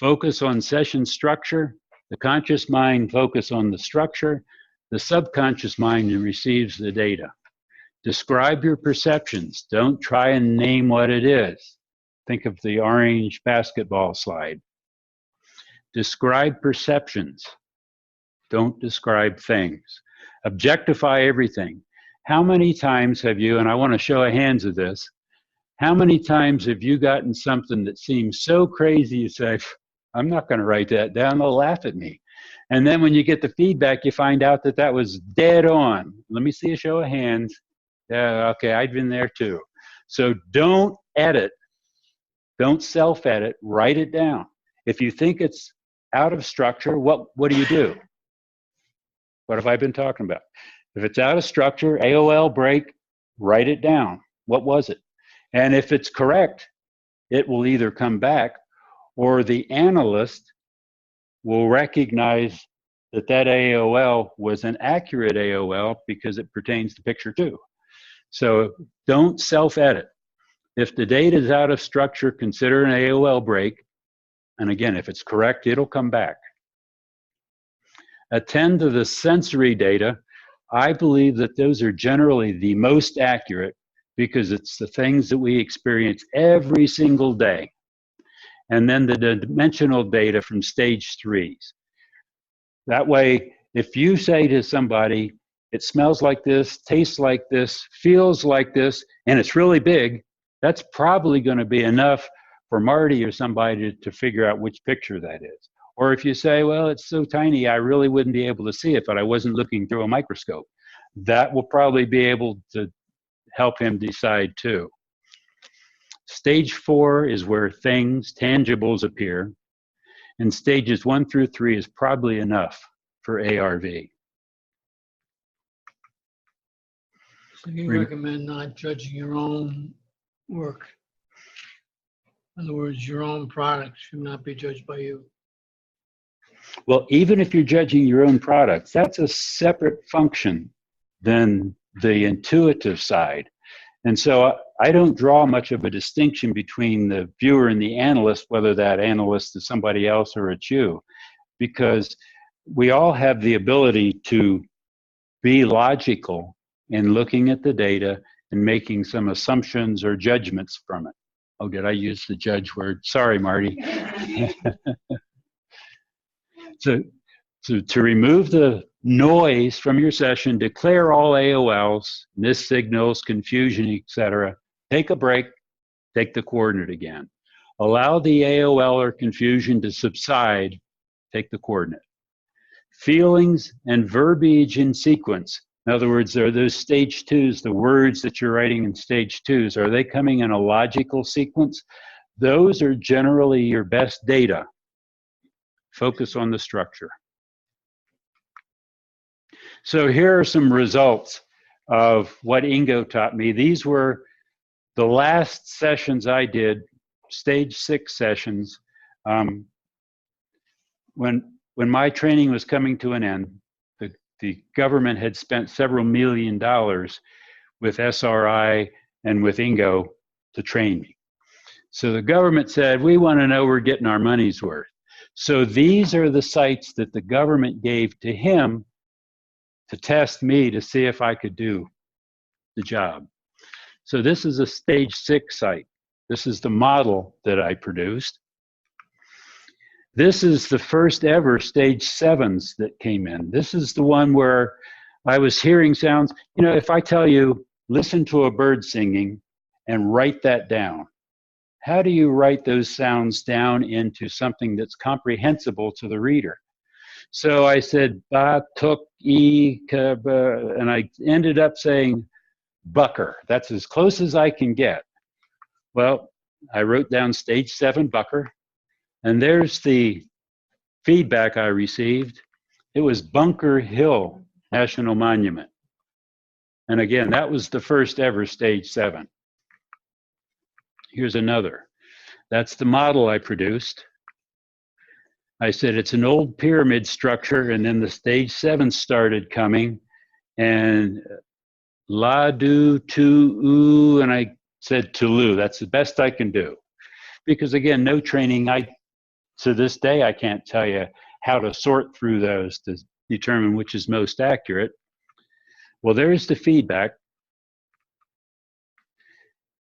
Focus on session structure. The conscious mind focus on the structure. The subconscious mind receives the data. Describe your perceptions. Don't try and name what it is. Think of the orange basketball slide. Describe perceptions. Don't describe things. Objectify everything. How many times have you, and I want to show of hands of this, how many times have you gotten something that seems so crazy you say, I'm not going to write that down, they'll laugh at me. And then when you get the feedback, you find out that that was dead on. Let me see a show of hands. Yeah, okay, I've been there too. So don't edit. Don't self-edit. Write it down. If you think it's out of structure, what do you do? What have I been talking about? If it's out of structure, AOL break, write it down. What was it? And if it's correct, it will either come back or the analyst will recognize that that AOL was an accurate AOL because it pertains to picture 2. So don't self-edit. If the data is out of structure, consider an AOL break. And again, if it's correct, it'll come back. Attend to the sensory data. I believe that those are generally the most accurate because it's the things that we experience every single day. And then the dimensional data from stage 3s. That way, if you say to somebody, it smells like this, tastes like this, feels like this, and it's really big, that's probably going to be enough for Marty or somebody to figure out which picture that is. Or if you say, well, it's so tiny, I really wouldn't be able to see it, but I wasn't looking through a microscope. That will probably be able to help him decide too. Stage 4 is where things, tangibles appear. And stages 1 through 3 is probably enough for ARV. So you recommend not judging your own work. In other words, your own product should not be judged by you. Well, even if you're judging your own products, that's a separate function than the intuitive side. And so I don't draw much of a distinction between the viewer and the analyst, whether that analyst is somebody else or it's you, because we all have the ability to be logical in looking at the data and making some assumptions or judgments from it. Oh, did I use the judge word? Sorry, Marty. So to remove the noise from your session, declare all AOLs, missed signals, confusion, etc. Take a break, take the coordinate again. Allow the AOL or confusion to subside, take the coordinate. Feelings and verbiage in sequence. In other words, are those stage 2s, the words that you're writing in stage 2s, are they coming in a logical sequence? Those are generally your best data. Focus on the structure. So here are some results of what Ingo taught me. These were the last sessions I did, stage 6 sessions. When my training was coming to an end, the government had spent several $1 million with SRI and with Ingo to train me. So the government said, we want to know we're getting our money's worth. So these are the sites that the government gave to him to test me to see if I could do the job. So this is a stage 6 site. This is the model that I produced. This is the first ever stage 7s that came in. This is the one where I was hearing sounds. You know, if I tell you, listen to a bird singing and write that down, how do you write those sounds down into something that's comprehensible to the reader? So I said, ba, tuk, e, ka, ba, and I ended up saying bucker. That's as close as I can get. Well, I wrote down stage 7 bucker, and there's the feedback I received. It was Bunker Hill National Monument. And again, that was the first ever stage 7. Here's another. That's the model I produced. I said it's an old pyramid structure, and then the stage 7 started coming, and la do to oo, and I said Tulu. That's the best I can do. Because again, no training. To this day, I can't tell you how to sort through those to determine which is most accurate. Well, there's the feedback.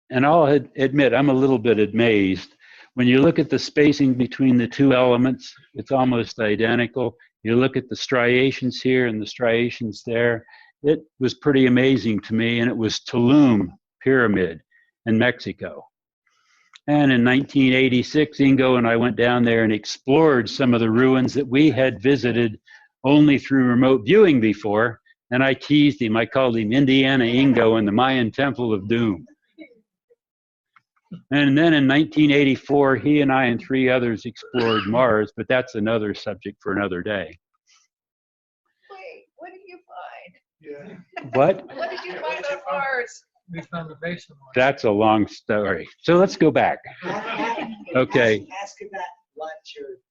And I'll admit, I'm a little bit amazed. When you look at the spacing between the two elements, it's almost identical. You look at the striations here and the striations there. It was pretty amazing to me, and it was Tulum Pyramid in Mexico. And in 1986, Ingo and I went down there and explored some of the ruins that we had visited only through remote viewing before. And I teased him. I called him Indiana Ingo in the Mayan Temple of Doom. And then in 1984, he and I and 3 others explored Mars, but that's another subject for another day. Wait, what did you find? Yeah. What? What did you find on Mars? We found the base of Mars. That's a long story. So let's go back. Okay. Ask about lunch or.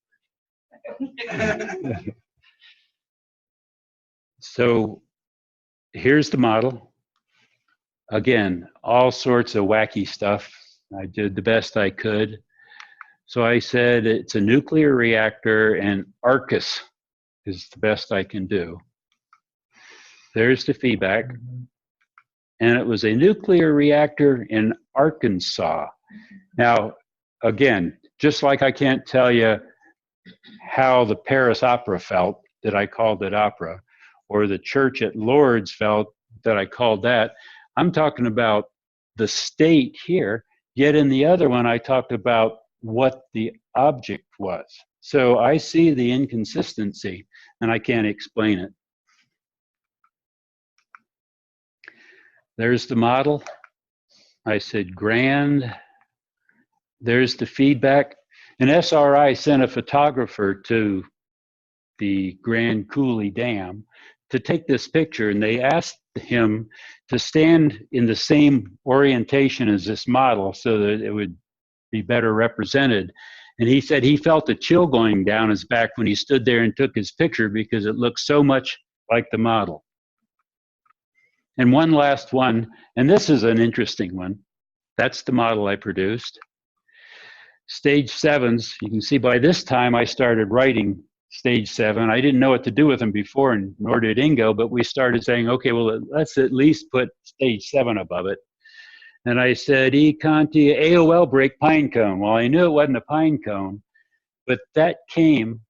So here's the model. Again, all sorts of wacky stuff. I did the best I could. So I said it's a nuclear reactor, and Arcus is the best I can do. There's the feedback. And it was a nuclear reactor in Arkansas. Now, again, just like I can't tell you how the Paris Opera felt that I called it opera, or the church at Lourdes felt that I called that, I'm talking about the state here, yet in the other one I talked about what the object was. So I see the inconsistency, and I can't explain it. There's the model. I said grand. There's the feedback. And SRI sent a photographer to the Grand Coulee Dam to take this picture, and they asked him to stand in the same orientation as this model so that it would be better represented. And he said he felt a chill going down his back when he stood there and took his picture because it looked so much like the model. And one last one, and this is an interesting one. That's the model I produced. Stage 7s, you can see by this time I started writing stage 7. I didn't know what to do with them before, and nor did Ingo, but we started saying, okay, well, let's at least put stage 7 above it. And I said, E. Conti, AOL break pine cone. Well, I knew it wasn't a pine cone, but that came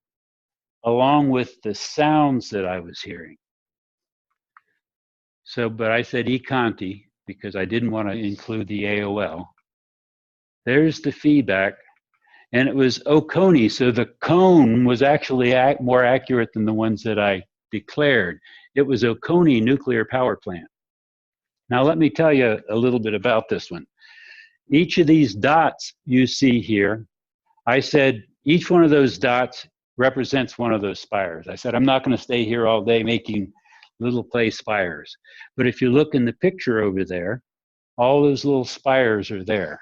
along with the sounds that I was hearing. So, but I said E. Conti because I didn't want to include the AOL. There's the feedback, and it was Oconee, so the cone was actually more accurate than the ones that I declared. It was Oconee Nuclear Power Plant. Now let me tell you a little bit about this one. Each of these dots you see here, I said each one of those dots represents one of those spires. I said I'm not going to stay here all day making little clay spires. But if you look in the picture over there, all those little spires are there.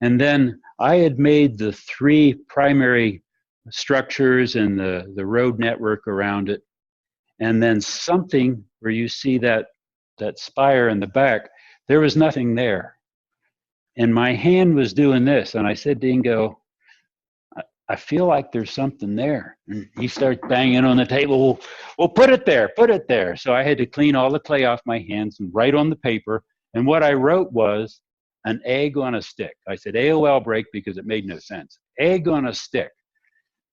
And then I had made the 3 primary structures and the road network around it. And then something where you see that spire in the back, there was nothing there. And my hand was doing this. And I said to Ingo, I feel like there's something there. And he starts banging on the table. Well, put it there, put it there. So I had to clean all the clay off my hands and write on the paper. And what I wrote was an egg on a stick. I said AOL break because it made no sense. Egg on a stick.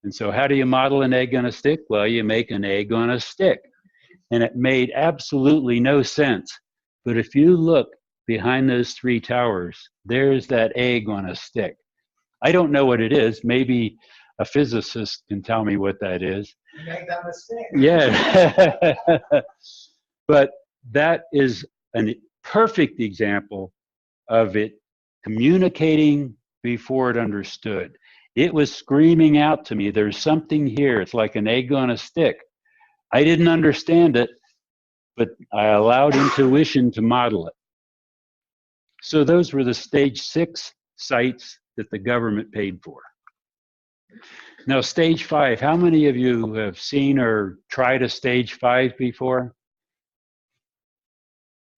And so how do you model an egg on a stick? Well, you make an egg on a stick. And it made absolutely no sense. But if you look behind those 3 towers, there's that egg on a stick. I don't know what it is. Maybe a physicist can tell me what that is. Make that mistake. Yeah. But that is a perfect example of it communicating before it understood. It was screaming out to me, there's something here. It's like an egg on a stick. I didn't understand it, but I allowed intuition to model it. So those were the stage 6 sites that the government paid for. Now, stage 5, how many of you have seen or tried a stage 5 before?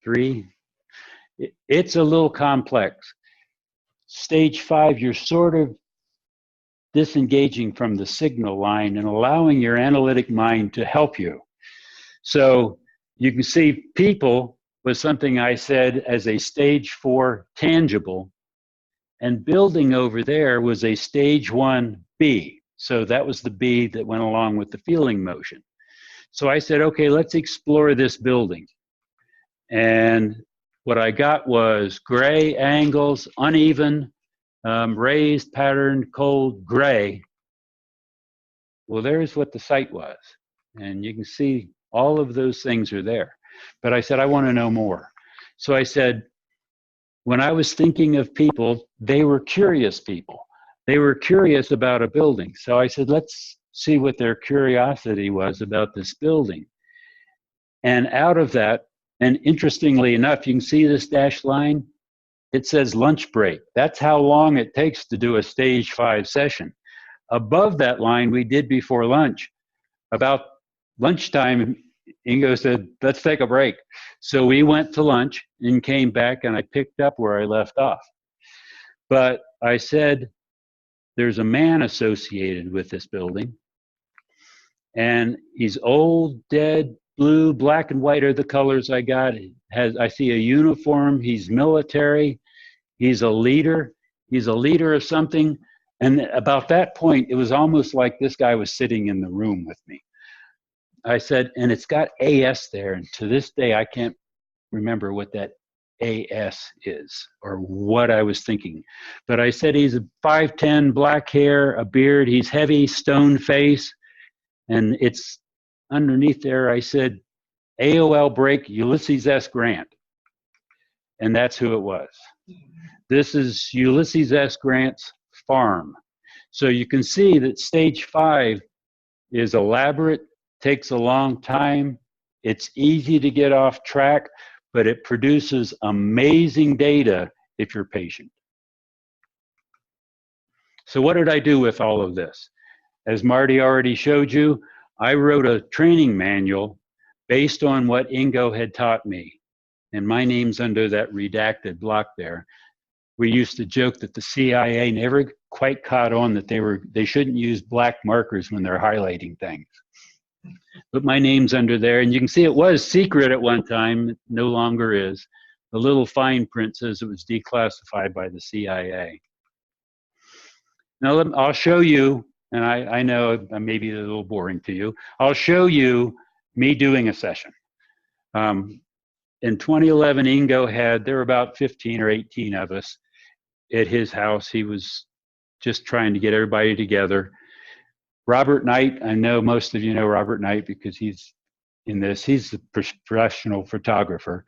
3. It's a little complex. Stage 5, you're sort of disengaging from the signal line and allowing your analytic mind to help you. So you can see people was something I said as a stage 4 tangible, and building over there was a stage 1 B. So that was the B that went along with the feeling motion. So I said, okay, let's explore this building. And what I got was gray angles, uneven, raised pattern, cold, gray. Well, there's what the site was. And you can see all of those things are there. But I said, I want to know more. So I said, when I was thinking of people, they were curious people. They were curious about a building. So I said, let's see what their curiosity was about this building. And out of that, and interestingly enough, you can see this dashed line. It says lunch break. That's how long it takes to do a stage 5 session. Above that line, we did before lunch. About lunchtime, Ingo said, let's take a break. So we went to lunch and came back, and I picked up where I left off. But I said, there's a man associated with this building, and he's old, dead, blue, black and white are the colors I got. I see a uniform. He's military. He's a leader. He's a leader of something. And about that point, it was almost like this guy was sitting in the room with me. I said, and it's got AS there. And to this day, I can't remember what that AS is or what I was thinking. But I said, he's a 5'10", black hair, a beard. He's heavy, stone face. And it's underneath there, I said, AOL break, Ulysses S. Grant. And that's who it was. This is Ulysses S. Grant's farm. So you can see that stage 5 is elaborate, takes a long time. It's easy to get off track, but it produces amazing data if you're patient. So what did I do with all of this? As Marty already showed you, I wrote a training manual based on what Ingo had taught me. And my name's under that redacted block there. We used to joke that the CIA never quite caught on that they shouldn't use black markers when they're highlighting things. But my name's under there, and you can see it was secret at one time, it no longer is. The little fine print says it was declassified by the CIA. Now I'll show you, and I know I may be a little boring to you, I'll show you me doing a session. In 2011, Ingo there were about 15 or 18 of us at his house. He was just trying to get everybody together. Robert Knight, I know most of you know Robert Knight because he's in this. He's a professional photographer.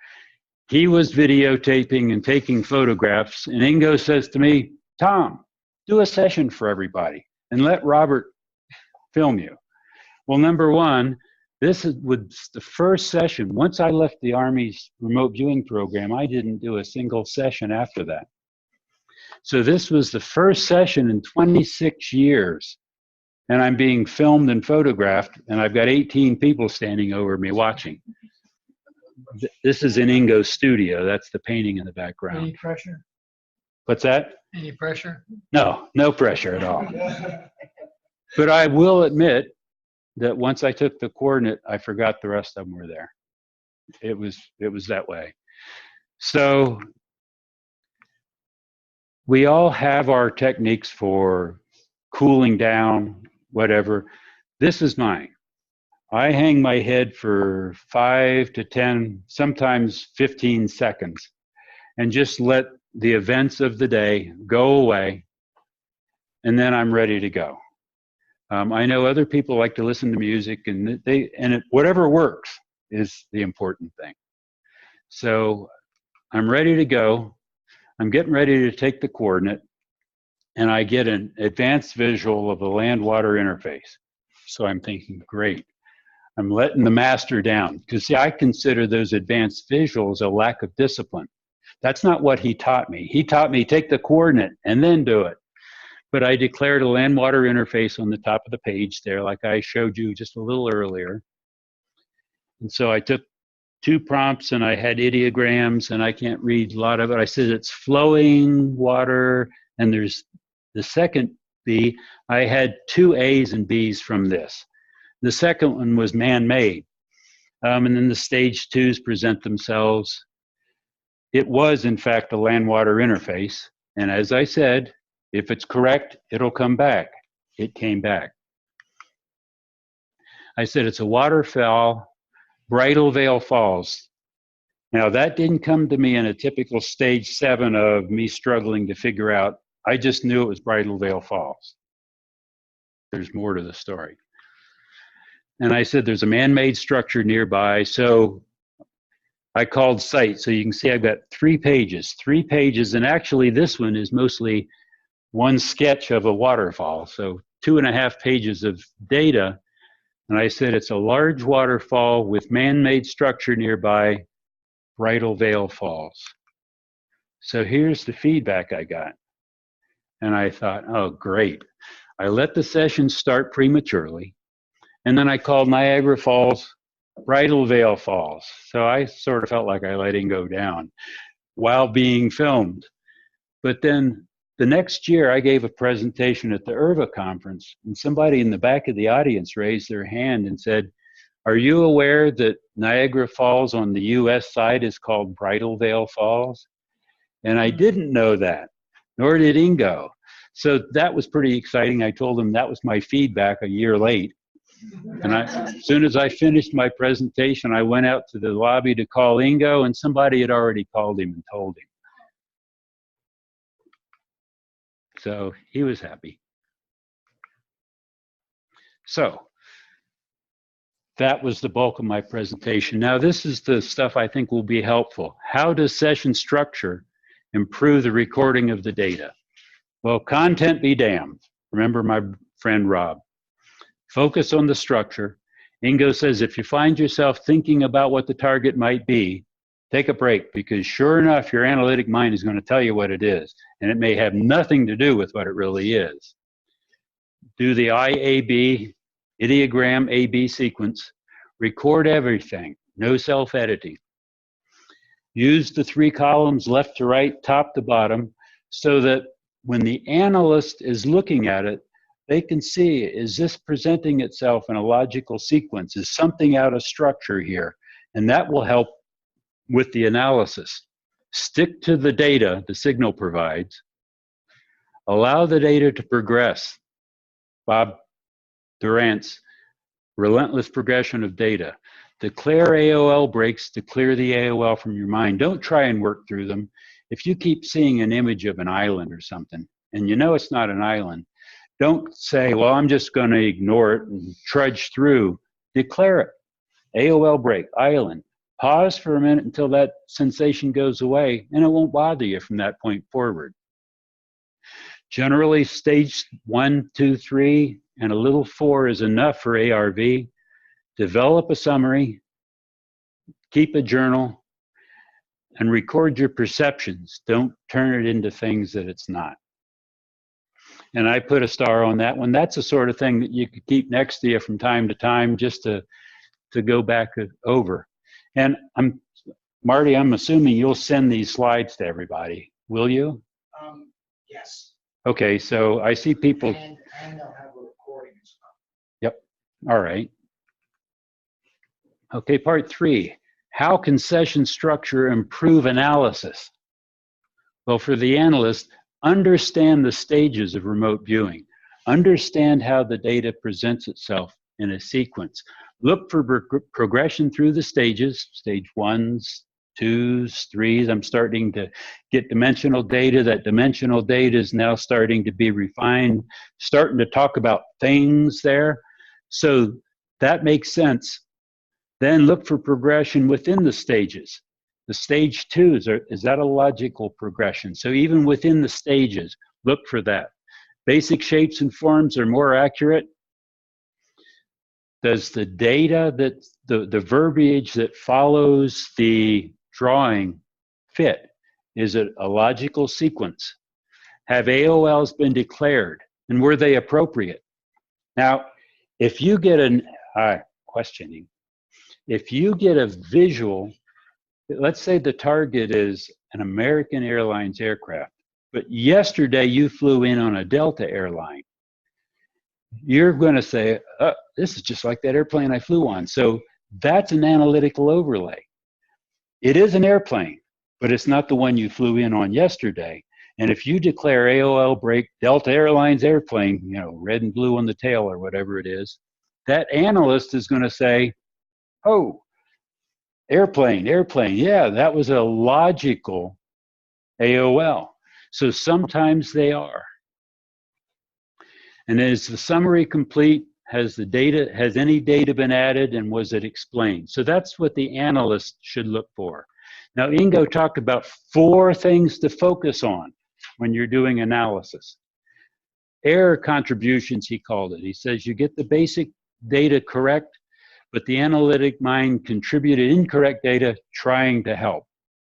He was videotaping and taking photographs, and Ingo says to me, Tom, do a session for everybody and let Robert film you. Well, number one, this was the first session. Once I left the Army's remote viewing program, I didn't do a single session after that. So this was the first session in 26 years. And I'm being filmed and photographed, and I've got 18 people standing over me watching. This is in Ingo's studio. That's the painting in the background. Any pressure? What's that? Any pressure? No, no pressure at all. But I will admit that once I took the coordinate, I forgot the rest of them were there. It was that way. So we all have our techniques for cooling down, whatever. This is mine. I hang my head for 5 to 10, sometimes 15 seconds, and just let the events of the day go away, and then I'm ready to go. I know other people like to listen to music, and whatever works is the important thing. So I'm ready to go. I'm getting ready to take the coordinate, and I get an advanced visual of the land-water interface. So I'm thinking, great. I'm letting the master down. Because see, I consider those advanced visuals a lack of discipline. That's not what he taught me. He taught me take the coordinate and then do it. But I declared a land-water interface on the top of the page there, like I showed you just a little earlier. And so I took 2 prompts and I had ideograms, and I can't read a lot of it. I said it's flowing water, and there's the second B. I had 2 A's and B's from this. The second one was man-made. And then the stage 2s present themselves. It was, in fact, a land-water interface. And as I said, if it's correct, it'll come back. It came back. I said it's a waterfall, Bridal Veil Falls. Now, that didn't come to me in a typical stage 7 of me struggling to figure out. I just knew it was Bridal Veil Falls. There's more to the story. And I said there's a man-made structure nearby, so I called site. So you can see I've got 3 pages, and actually this one is mostly one sketch of a waterfall, so 2.5 pages of data. And I said it's a large waterfall with man-made structure nearby, Bridal Veil Falls. So here's the feedback I got. And I thought, oh, great. I let the session start prematurely, and then I called Niagara Falls Bridal Veil Falls. So I sort of felt like I let Ingo down while being filmed. But then the next year I gave a presentation at the IRVA conference, and somebody in the back of the audience raised their hand and said, are you aware that Niagara Falls on the US side is called Bridal Veil Falls? And I didn't know that, nor did Ingo. So that was pretty exciting. I told him that was my feedback a year late. And as soon as I finished my presentation, I went out to the lobby to call Ingo, and somebody had already called him and told him. So he was happy. So that was the bulk of my presentation. Now this is the stuff I think will be helpful. How does session structure improve the recording of the data? Well, content be damned. Remember my friend Rob. Focus on the structure. Ingo says if you find yourself thinking about what the target might be, take a break, because sure enough, your analytic mind is going to tell you what it is, and it may have nothing to do with what it really is. Do the IAB, ideogram AB sequence. Record everything, no self-editing. Use the 3 columns left to right, top to bottom, so that when the analyst is looking at it, they can see, is this presenting itself in a logical sequence? Is something out of structure here? And that will help with the analysis. Stick to the data the signal provides. Allow the data to progress. Bob Durant's relentless progression of data. Declare AOL breaks to clear the AOL from your mind. Don't try and work through them. If you keep seeing an image of an island or something, and you know it's not an island, don't say, well, I'm just going to ignore it and trudge through. Declare it. AOL break, island. Pause for a minute until that sensation goes away, and it won't bother you from that point forward. Generally, stage 1, 2, 3, and a little 4 is enough for ARV. Develop a summary, keep a journal, and record your perceptions. Don't turn it into things that it's not. And I put a star on that one. That's the sort of thing that you could keep next to you from time to time just to go back over. And Marty, I'm assuming you'll send these slides to everybody, will you? Yes. Okay, so I see people. And they'll have a recording as well. Yep, all right. Okay, part 3. How can session structure improve analysis? Well, for the analyst, understand the stages of remote viewing. Understand how the data presents itself in a sequence. Look for progression through the stages, stage 1s, 2s, 3s. I'm starting to get dimensional data. That dimensional data is now starting to be refined, starting to talk about things there. So that makes sense. Then look for progression within the stages. The stage 2s, is that a logical progression? So even within the stages, look for that. Basic shapes and forms are more accurate. Does the data, that the verbiage that follows the drawing fit? Is it a logical sequence? Have AOLs been declared, and were they appropriate? Now, if you get questioning, If you get a visual, let's say the target is an American Airlines aircraft, but yesterday you flew in on a Delta airline, you're going to say, oh, this is just like that airplane I flew on. So that's an analytical overlay. It is an airplane, but it's not the one you flew in on yesterday. And if you declare AOL break Delta Airlines airplane, you know, red and blue on the tail or whatever it is, that analyst is going to say, oh, airplane, yeah, that was a logical AOL. So sometimes they are. And is the summary complete? Has any data been added, and was it explained? So that's what the analyst should look for. Now, Ingo talked about 4 things to focus on when you're doing analysis. Error contributions, he called it. He says you get the basic data correct, but the analytic mind contributed incorrect data trying to help.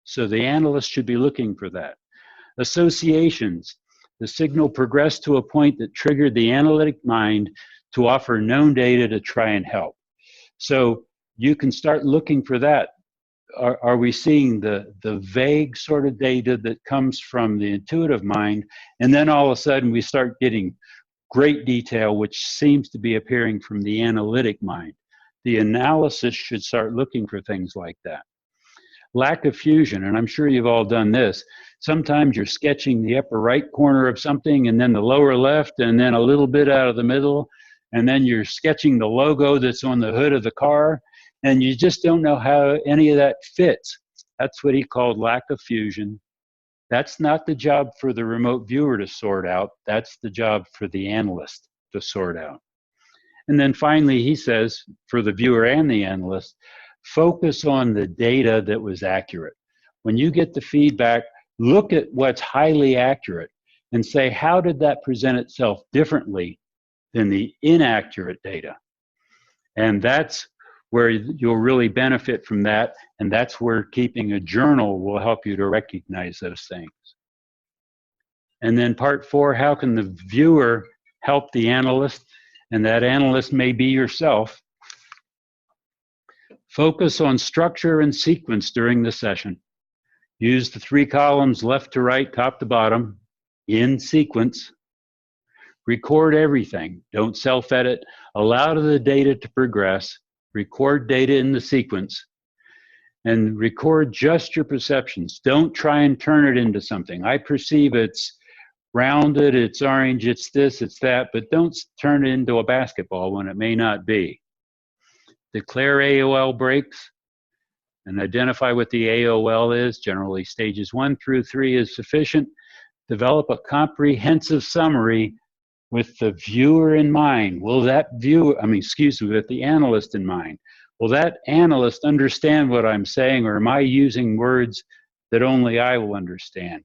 So the analyst should be looking for that. Associations. The signal progressed to a point that triggered the analytic mind to offer known data to try and help. So you can start looking for that. Are we seeing the vague sort of data that comes from the intuitive mind, and then all of a sudden we start getting great detail, which seems to be appearing from the analytic mind. The analysis should start looking for things like that. Lack of fusion, and I'm sure you've all done this. Sometimes you're sketching the upper right corner of something, and then the lower left, and then a little bit out of the middle, and then you're sketching the logo that's on the hood of the car, and you just don't know how any of that fits. That's what he called lack of fusion. That's not the job for the remote viewer to sort out. That's the job for the analyst to sort out. And then finally, he says, for the viewer and the analyst, focus on the data that was accurate. When you get the feedback, look at what's highly accurate and say, how did that present itself differently than the inaccurate data? And that's where you'll really benefit from that. And that's where keeping a journal will help you to recognize those things. And then part 4, how can the viewer help the analyst? And that analyst may be yourself. Focus on structure and sequence during the session. Use the 3 columns left to right, top to bottom, in sequence. Record everything. Don't self-edit. Allow the data to progress. Record data in the sequence. And record just your perceptions. Don't try and turn it into something. I perceive it's rounded, it's orange, it's this, it's that, but don't turn it into a basketball when it may not be. Declare AOL breaks and identify what the AOL is. Generally, stages 1 through 3 is sufficient. Develop a comprehensive summary with the viewer in mind. Will that viewer, with the analyst in mind. Will that analyst understand what I'm saying, or am I using words that only I will understand?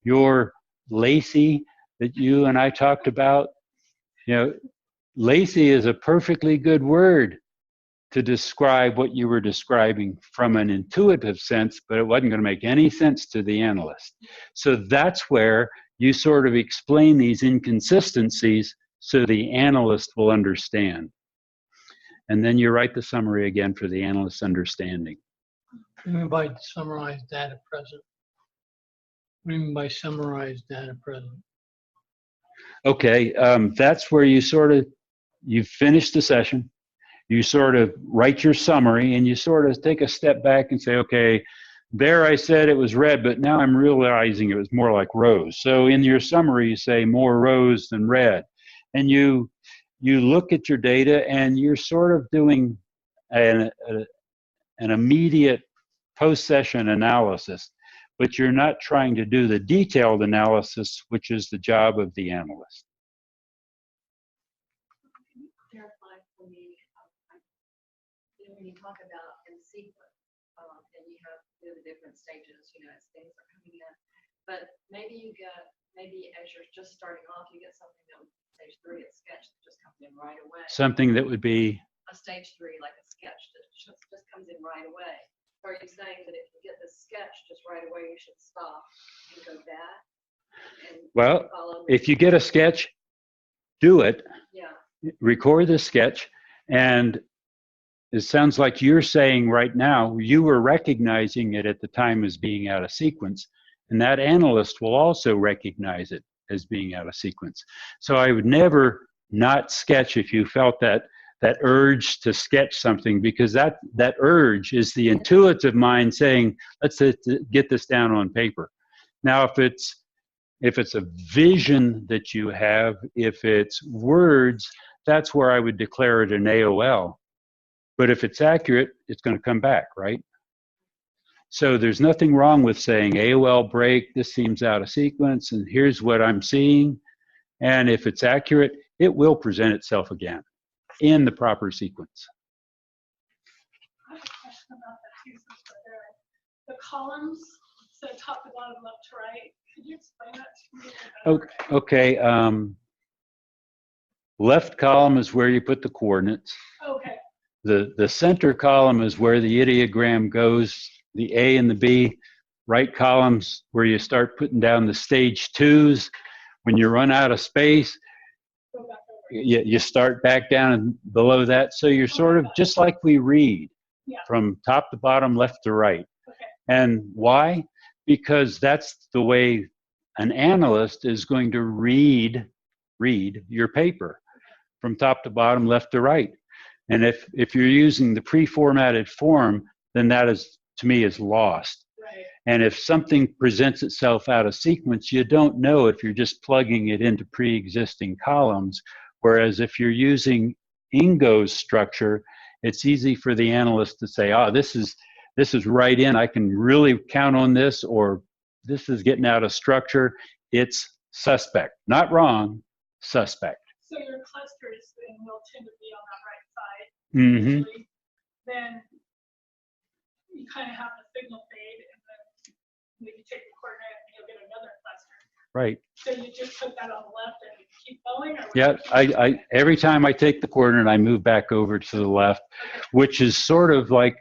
Your Lacey that you and I talked about, Lacey is a perfectly good word to describe what you were describing from an intuitive sense, but it wasn't going to make any sense to the analyst. So that's where you sort of explain these inconsistencies so the analyst will understand. And then you write the summary again for the analyst's understanding. What do you mean by summarized data present? What do you mean by summarized data present? Okay, that's where you finish the session, you sort of write your summary, and you sort of take a step back and say, okay, there I said it was red, but now I'm realizing it was more like rose. So in your summary, you say more rose than red. And you look at your data, and you're sort of doing an immediate post-session analysis, but you're not trying to do the detailed analysis, which is the job of the analyst. Can you clarify for me, when you talk about in sequence, and you have the different stages, as things are coming in, but maybe as you're just starting off, you get something that would be stage 3, a sketch that just comes in right away. Something that would be? A stage 3, like a sketch that just comes in right away. Are you saying that if you get the sketch just right away, you should stop and go back? Well, if you get a sketch, do it. Yeah. Record the sketch, and it sounds like you're saying right now, you were recognizing it at the time as being out of sequence, and that analyst will also recognize it as being out of sequence. So I would never not sketch if you felt that urge to sketch something, because that urge is the intuitive mind saying, let's get this down on paper. Now, if it's a vision that you have, if it's words, that's where I would declare it an AOL. But if it's accurate, it's going to come back, right? So there's nothing wrong with saying AOL break, this seems out of sequence, and here's what I'm seeing. And if it's accurate, it will present itself again in the proper sequence. I have a question about that too, since we're there. The columns, so top to bottom, left to right. Could you explain that to me? Okay. Left column is where you put the coordinates. Okay. The center column is where the ideogram goes, the A and the B. Right column's where you start putting down the stage twos. When you run out of space, Go back over. you start back down and below that. So you're sort of just like we read, from top to bottom, left to right. Okay. And why? Because that's the way an analyst is going to read your paper, from top to bottom, left to right. And if you're using the pre-formatted form, then that is, to me, is lost. Right. And if something presents itself out of sequence, you don't know if you're just plugging it into pre-existing columns. Whereas if you're using Ingo's structure, it's easy for the analyst to say, oh, this is right in, I can really count on this, or this is getting out of structure. It's suspect. Not wrong, suspect. So your clusters then will tend to be on that right side. Mm-hmm. Usually. Then you kind of have the signal fade, and then maybe take the coordinate and you'll get another cluster. Right. So you just put that on the left and keep going? Or Yeah, I every time I take the coordinate, I move back over to the left, which is sort of like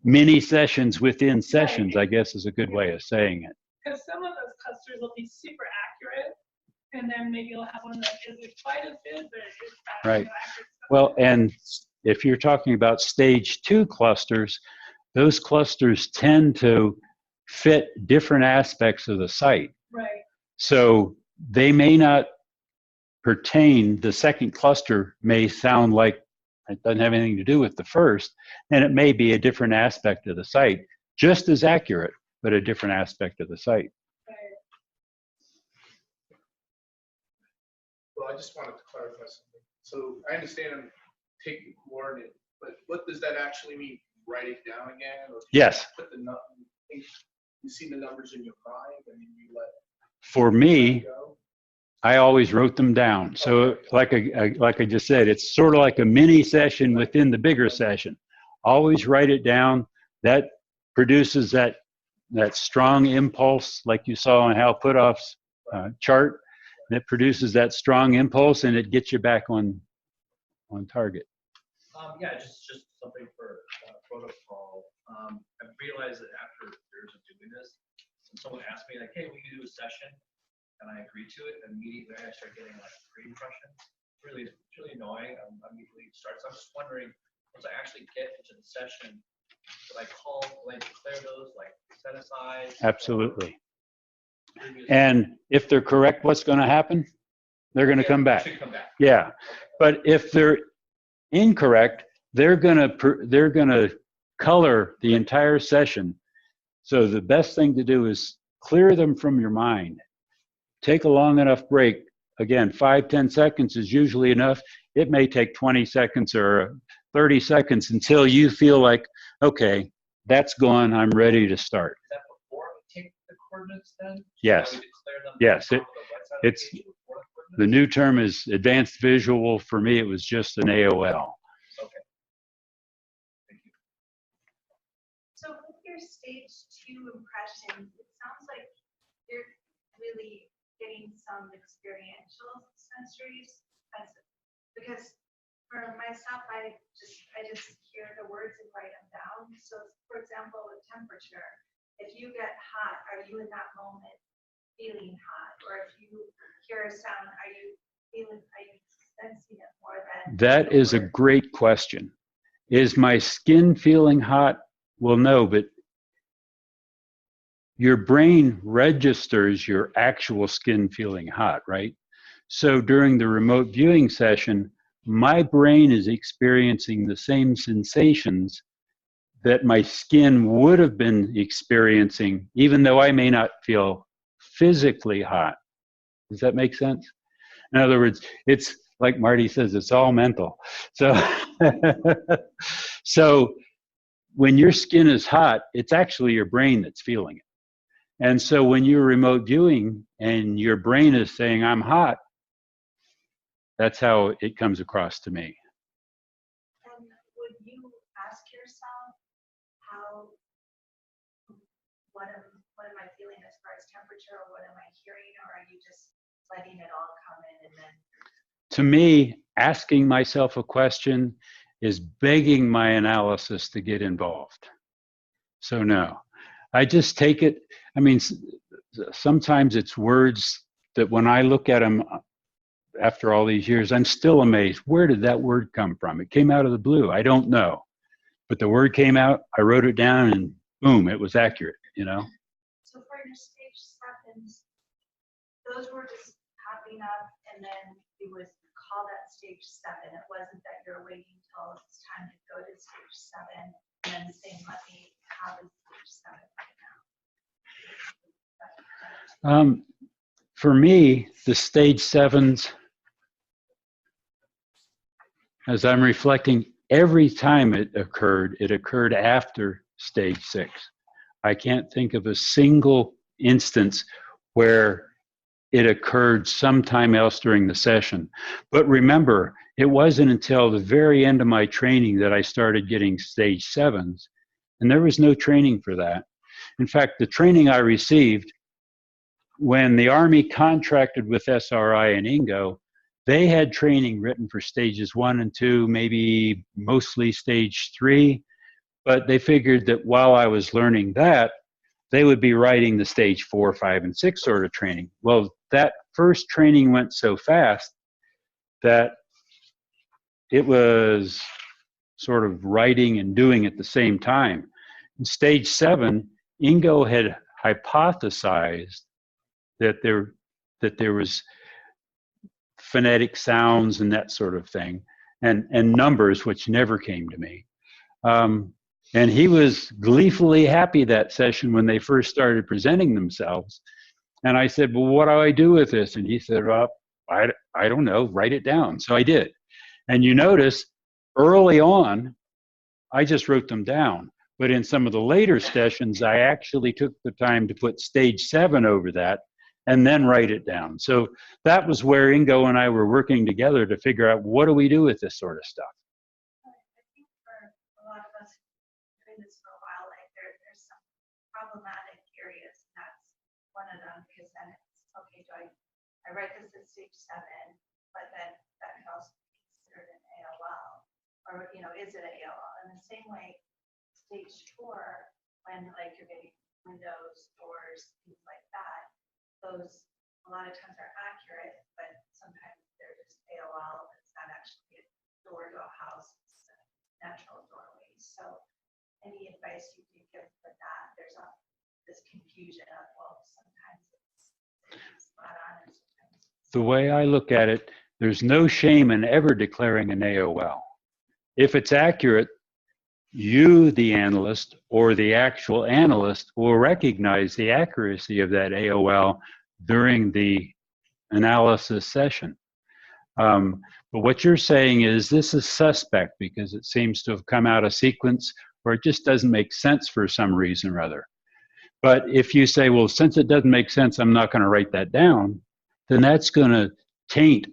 mini sessions within sessions, I guess is a good way of saying it. Because some of those clusters will be super accurate, and then maybe you'll have one that isn't quite as good, but it's fast. Right. Well, and if you're talking about stage 2 clusters, those clusters tend to fit different aspects of the site. Right. So they may not pertain, the second cluster may sound like it doesn't have anything to do with the first, and it may be a different aspect of the site, just as accurate, but a different aspect of the site. Well, I just wanted to clarify something. So I understand I'm taking the coordinate, but what does that actually mean? Write it down again? Or Yes. Put the you see the numbers in your mind and then you let For me, go? I always wrote them down. So like I just said, it's sort of like a mini session within the bigger session. Always write it down. That produces that strong impulse, like you saw on Hal Puthoff's chart. That produces that strong impulse, and it gets you back on target. Yeah, just something for protocol. I realized that after years of doing this, when someone asked me like, "Hey, we can do a session," and I agreed to it, immediately I start getting like pre-impressions. It's really annoying. I'm immediately starts. I'm just wondering, once I actually get into the session, should I declare those like set aside? Absolutely. And if they're correct, what's going to happen? They're going to come back. Should come back. Yeah, but if they're incorrect, they're going to color the entire session. So the best thing to do is clear them from your mind. Take a long enough break. Again, 5-10 seconds is usually enough. It may take 20 seconds or 30 seconds until you feel like, okay, that's gone. I'm ready to start. Is that before we take the coordinates then? Yes. So we declare them Yes. on the right side of the It's page before the coordinates? the new term is advanced visual. For me, it was just an AOL. Okay. Thank you. So with your stage 2 impressions, it sounds like you're really getting some experiential sensories, because for myself, I just hear the words and write them down. So for example, with temperature, if you get hot, are you in that moment feeling hot? Or if you hear a sound, are you sensing it more than? That is a great question. Is my skin feeling hot? Well, no, but your brain registers your actual skin feeling hot, right? So during the remote viewing session, my brain is experiencing the same sensations that my skin would have been experiencing, even though I may not feel physically hot. Does that make sense? In other words, it's like Marty says, it's all mental. So, so when your skin is hot, it's actually your brain that's feeling it. And so when you're remote viewing and your brain is saying, I'm hot, that's how it comes across to me. And would you ask yourself how, what am I feeling as far as temperature, or what am I hearing, or are you just letting it all come in and then? To me, asking myself a question is begging my analysis to get involved. So no, I just take it. I mean, sometimes it's words that when I look at them after all these years, I'm still amazed. Where did that word come from? It came out of the blue. I don't know. But the word came out, I wrote it down, and boom, it was accurate, you know? So for your stage sevens, those were just popping up and then you would call that stage 7. It wasn't that you're waiting till it's time to go to stage 7 and then saying, let me have a stage 7 right now. For me, the stage 7s, as I'm reflecting, every time it occurred after stage 6. I can't think of a single instance where it occurred sometime else during the session. But remember, it wasn't until the very end of my training that I started getting stage 7s, and there was no training for that. In fact, the training I received when the Army contracted with SRI and Ingo, they had training written for stages 1 and 2, maybe mostly stage 3, but they figured that while I was learning that, they would be writing the stage 4, 5, and 6 sort of training. Well, that first training went so fast that it was sort of writing and doing at the same time. In stage 7, Ingo had hypothesized that there was phonetic sounds and that sort of thing, and numbers, which never came to me. And he was gleefully happy that session when they first started presenting themselves. And I said, well, what do I do with this? And he said, well, I don't know, write it down. So I did. And you notice early on, I just wrote them down. But in some of the later sessions, I actually took the time to put stage 7 over that and then write it down. So that was where Ingo and I were working together to figure out, what do we do with this sort of stuff? I think for a lot of us doing this for a while, like there's some problematic areas, and that's one of them, because then it's, okay, I write this at stage 7, but then that can also be considered an AOL, or, is it an AOL? In the same way, stage 4, when like you're getting windows, doors, things like that, those a lot of times are accurate, but sometimes they're just AOL. It's not actually a door to a house, it's a natural doorway. So any advice you can give for that? There's this confusion of, well, sometimes it's spot on and sometimes it's... The way I look at it, there's no shame in ever declaring an AOL. If it's accurate, you, the analyst, or the actual analyst will recognize the accuracy of that AOL during the analysis session. But what you're saying is this is suspect because it seems to have come out of sequence, or it just doesn't make sense for some reason or other. But if you say, well, since it doesn't make sense, I'm not going to write that down, then that's going to taint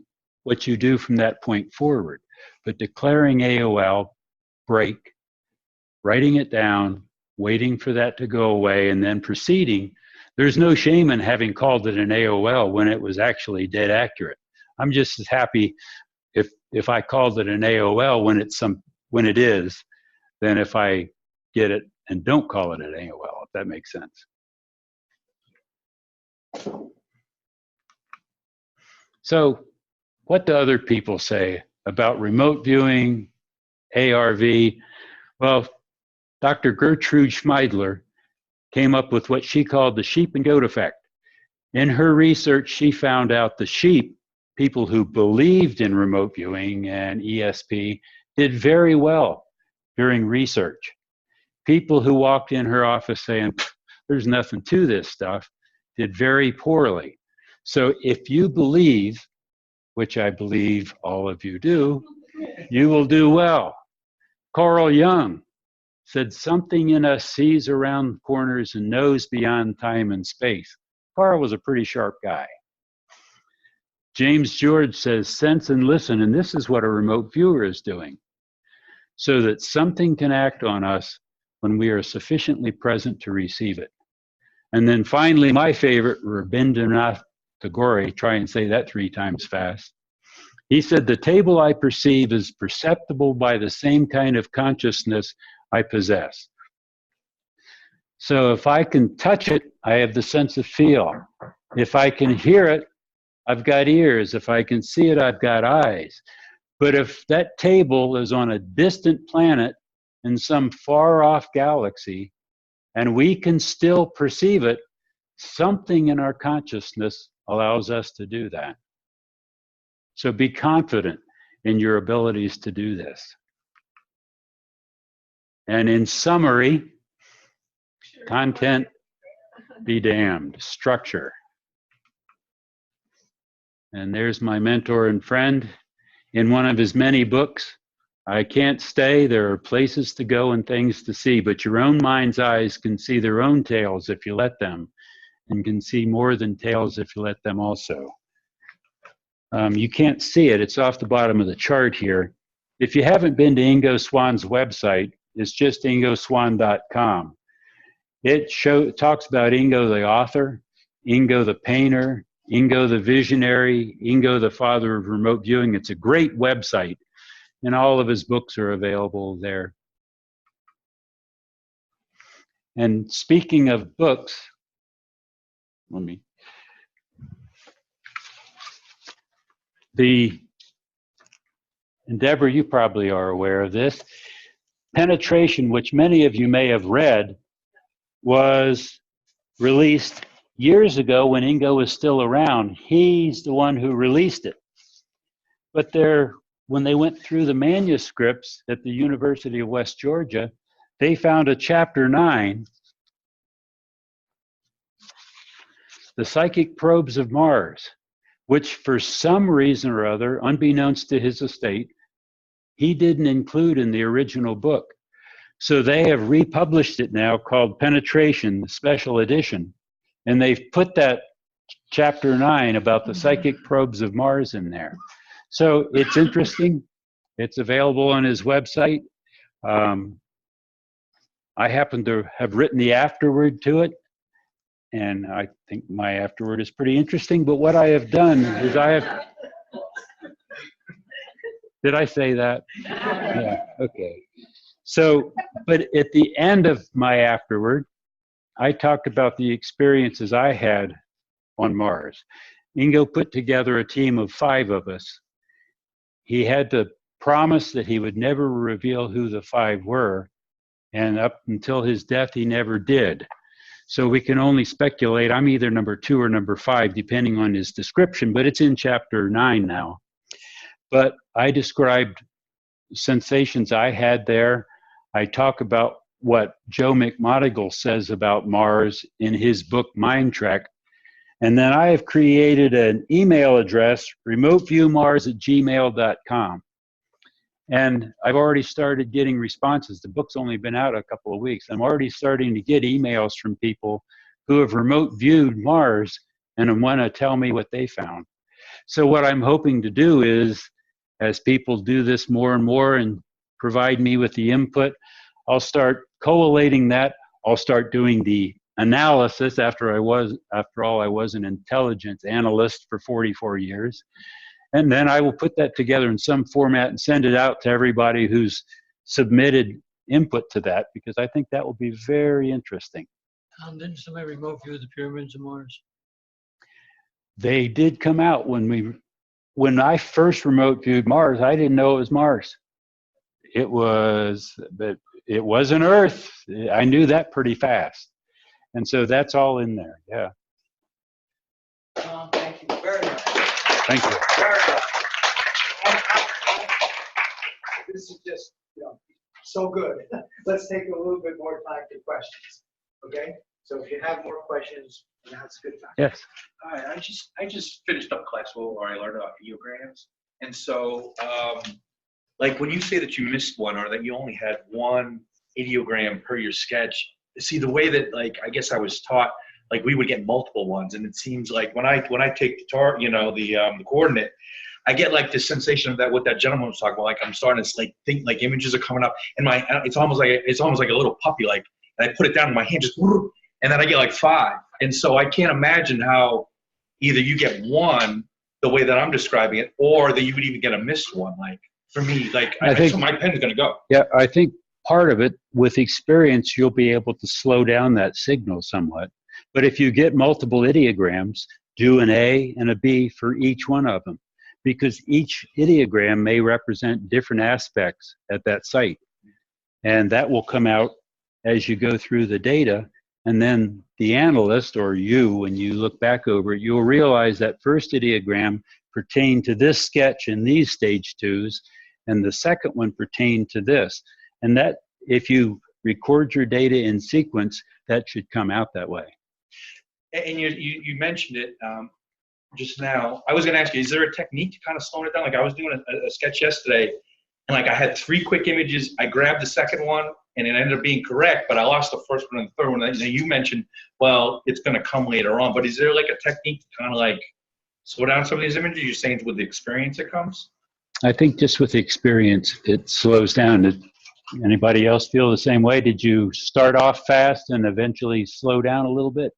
what you do from that point forward. But declaring AOL, break, writing it down, waiting for that to go away, and then proceeding, there's no shame in having called it an AOL when it was actually dead accurate. I'm just as happy if I called it an AOL when it is, than if I get it and don't call it an AOL, if that makes sense. So what do other people say about remote viewing, ARV. Well, Dr. Gertrude Schmeidler came up with what she called the sheep and goat effect. In her research, she found out the sheep, people who believed in remote viewing and ESP, did very well during research. People who walked in her office saying, there's nothing to this stuff, did very poorly. So if you believe, which I believe all of you do, you will do well. Carl Jung said, something in us sees around corners and knows beyond time and space. Carl was a pretty sharp guy. James George says, sense and listen, and this is what a remote viewer is doing, so that something can act on us when we are sufficiently present to receive it. And then finally, my favorite, Rabindranath Tagore, try and say that 3 times fast. He said, the table I perceive is perceptible by the same kind of consciousness I possess. So if I can touch it, I have the sense of feel. If I can hear it, I've got ears. If I can see it, I've got eyes. But if that table is on a distant planet in some far off galaxy, and we can still perceive it, something in our consciousness allows us to do that. So be confident in your abilities to do this. And in summary, content be damned, structure. And there's my mentor and friend in one of his many books. I can't stay, there are places to go and things to see, but your own mind's eyes can see their own tails if you let them, and can see more than tails if you let them also. You can't see it, it's off the bottom of the chart here. If you haven't been to Ingo Swann's website, it's just ingoswann.com. It talks about Ingo the author, Ingo the painter, Ingo the visionary, Ingo the father of remote viewing. It's a great website, and all of his books are available there. And speaking of books, and Deborah, you probably are aware of this, Penetration, which many of you may have read, was released years ago when Ingo was still around. He's the one who released it. But when they went through the manuscripts at the University of West Georgia, they found a chapter 9, The Psychic Probes of Mars, which for some reason or other, unbeknownst to his estate, he didn't include in the original book. So they have republished it now, called Penetration, the special edition, and they've put that chapter 9 about the psychic probes of Mars in there. So it's interesting. It's available on his website. I happen to have written the afterword to it, and I think my afterword is pretty interesting. But what I have done is did I say that? Yeah, okay. So, but at the end of my afterword, I talked about the experiences I had on Mars. Ingo put together a team of 5 of us. He had to promise that he would never reveal who the 5 were, and up until his death, he never did. So we can only speculate. I'm either number 2 or number 5, depending on his description, but it's in chapter 9 now. But I described sensations I had there. I talk about what Joe McMonigal says about Mars in his book, Mind Trek. And then I have created an email address, remoteviewmars@gmail.com. And I've already started getting responses. The book's only been out a couple of weeks. I'm already starting to get emails from people who have remote viewed Mars and want to tell me what they found. So what I'm hoping to do is, as people do this more and more and provide me with the input, I'll start collating that. I'll start doing the analysis. After all, I was an intelligence analyst for 44 years. And then I will put that together in some format and send it out to everybody who's submitted input to that, because I think that will be very interesting. Didn't somebody remote view the pyramids of Mars? They did come out when I first remote viewed Mars. I didn't know it was Mars. but it wasn't Earth. I knew that pretty fast. And so that's all in there. Yeah. Thank you very much. Thank you. Very much. This is just, so good. Let's take a little bit more time for questions. Okay? So if you have more questions, now's a good time. Yes. Hi, I just finished up class where I learned about ideograms. And so, like when you say that you missed one or that you only had one ideogram per your sketch, see the way that I guess I was taught, we would get multiple ones. And it seems like when I take the the coordinate, I get this sensation of that what that gentleman was talking about. I'm starting to think images are coming up, and it's almost like a little puppy. And I put it down in my hand, just and then I get 5. And so I can't imagine how either you get one the way that I'm describing it, or that you would even get a missed one. For me, I think so my pen's gonna go. Yeah, I think part of it with experience, you'll be able to slow down that signal somewhat. But if you get multiple ideograms, do an A and a B for each one of them, because each ideogram may represent different aspects at that site. And that will come out as you go through the data. And then the analyst, or you, when you look back over it, you'll realize that first ideogram pertained to this sketch in these stage 2s, and the second one pertained to this. And that, if you record your data in sequence, that should come out that way. And you mentioned it just now. I was going to ask you, is there a technique to kind of slowing it down? I was doing a sketch yesterday, and I had 3 quick images. I grabbed the second one, and it ended up being correct, but I lost the first one and the third one. And you mentioned, well, it's going to come later on. But is there a technique to kind of slow down some of these images? You're saying with the experience it comes? I think just with the experience, it slows down. Anybody else feel the same way? Did you start off fast and eventually slow down a little bit?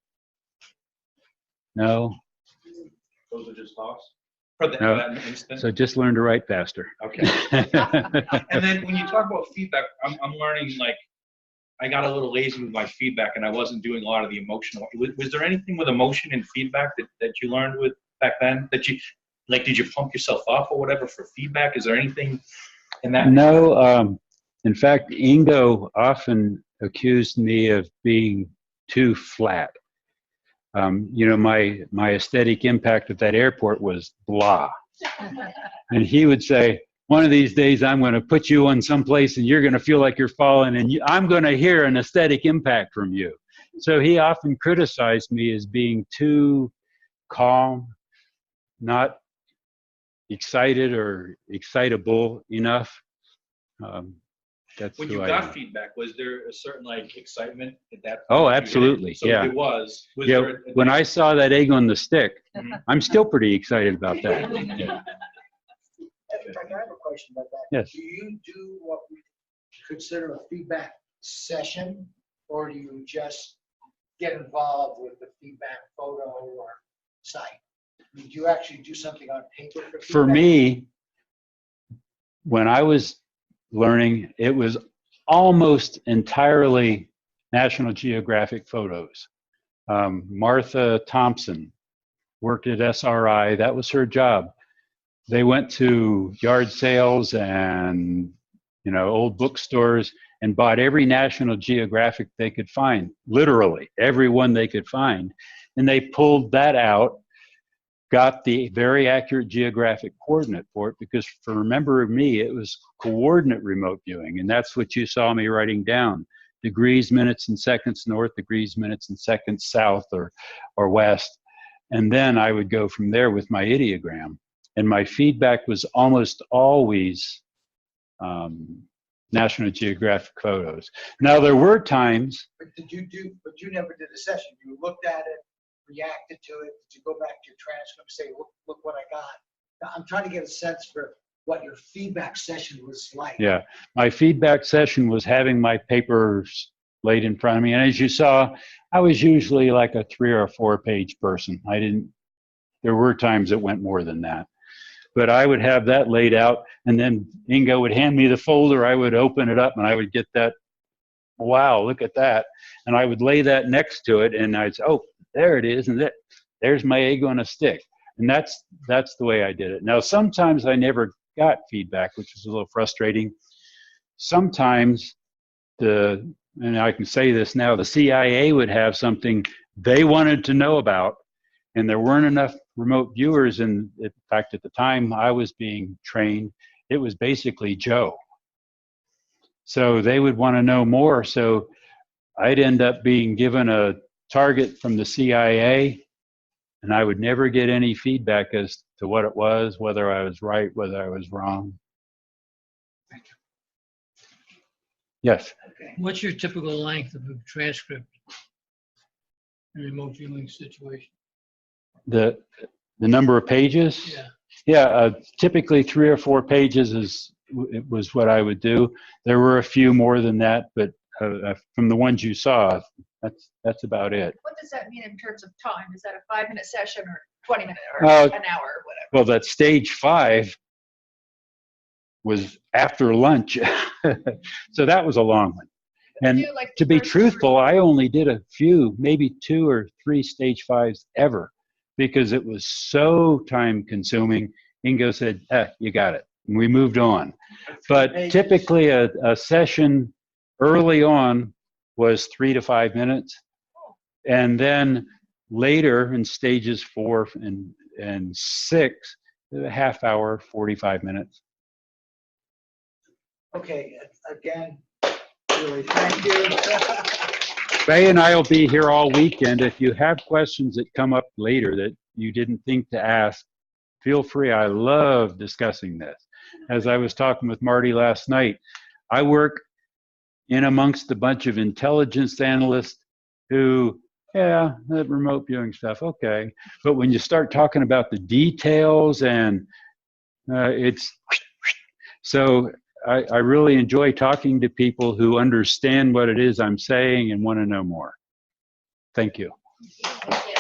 No? Those are just thoughts? No. That instant? So just learn to write faster. Okay. And then when you talk about feedback, I'm learning, I got a little lazy with my feedback, and I wasn't doing a lot of the emotional. Was there anything with emotion and feedback that you learned with back then? That you, did you pump yourself up or whatever for feedback? Is there anything in that? No. In fact, Ingo often accused me of being too flat. My aesthetic impact at that airport was blah. And he would say, one of these days I'm going to put you on someplace and you're going to feel like you're falling, and I'm going to hear an aesthetic impact from you. So he often criticized me as being too calm, not excited or excitable enough. That's when who you I got am. feedback, was there a certain excitement at that point? Oh, absolutely. So yeah. it was. Yeah. When I saw that egg on the stick, Mhm. I'm still pretty excited about that. Yeah. I have a question about that. Yes. Do you do what we consider a feedback session, or do you just get involved with the feedback photo or site? Do you actually do something on paper for feedback? For me, when I was learning, it was almost entirely National Geographic photos. Martha Thompson worked at SRI. That was her job. They went to yard sales and old bookstores and bought every National Geographic they could find, literally every one they could find. And they pulled that out, got the very accurate geographic coordinate for it, because remember me, it was coordinate remote viewing, and that's what you saw me writing down. Degrees, minutes, and seconds north, degrees, minutes, and seconds south or west. And then I would go from there with my ideogram. And my feedback was almost always National Geographic photos. Now there were times. But you never did a session. You looked at it, reacted to it. Did you go back to your transcript and say, look what I got? Now, I'm trying to get a sense for what your feedback session was like. Yeah, my feedback session was having my papers laid in front of me. And as you saw, I was usually like a 3 or 4 page person. There were times it went more than that. But I would have that laid out, and then Ingo would hand me the folder. I would open it up, and I would get that, wow, look at that. And I would lay that next to it, and I'd say, oh, there it is, and there's my egg on a stick. And that's the way I did it. Now, sometimes I never got feedback, which was a little frustrating. sometimes and I can say this now, the CIA would have something they wanted to know about, and there weren't enough remote viewers. And in fact, at the time I was being trained, it was basically Joe. So they would want to know more. So I'd end up being given a target from the CIA, and I would never get any feedback as to what it was, whether I was right, whether I was wrong. Yes. What's your typical length of a transcript in a remote viewing situation? The number of pages? Yeah. Yeah, typically 3 or 4 pages was what I would do. There were a few more than that, but from the ones you saw, that's about it. What does that mean in terms of time? Is that a 5-minute session or 20 minutes or Uh, an hour or whatever? Well, that stage 5 was after lunch, so that was a long one. And Do like to the be first truthful, I only did a few, maybe 2 or 3 stage 5s ever, because it was so time consuming. Ingo said, you got it. And we moved on. But typically a session early on was 3 to 5 minutes. And then later in stages 4 and 6, a half hour, 45 minutes. Okay, again, really, thank you. Ray and I will be here all weekend. If you have questions that come up later that you didn't think to ask, feel free. I love discussing this. As I was talking with Marty last night, I work in amongst a bunch of intelligence analysts who, yeah, that remote viewing stuff, okay. But when you start talking about the details and it's, so I really enjoy talking to people who understand what it is I'm saying and want to know more. Thank you. Thank you.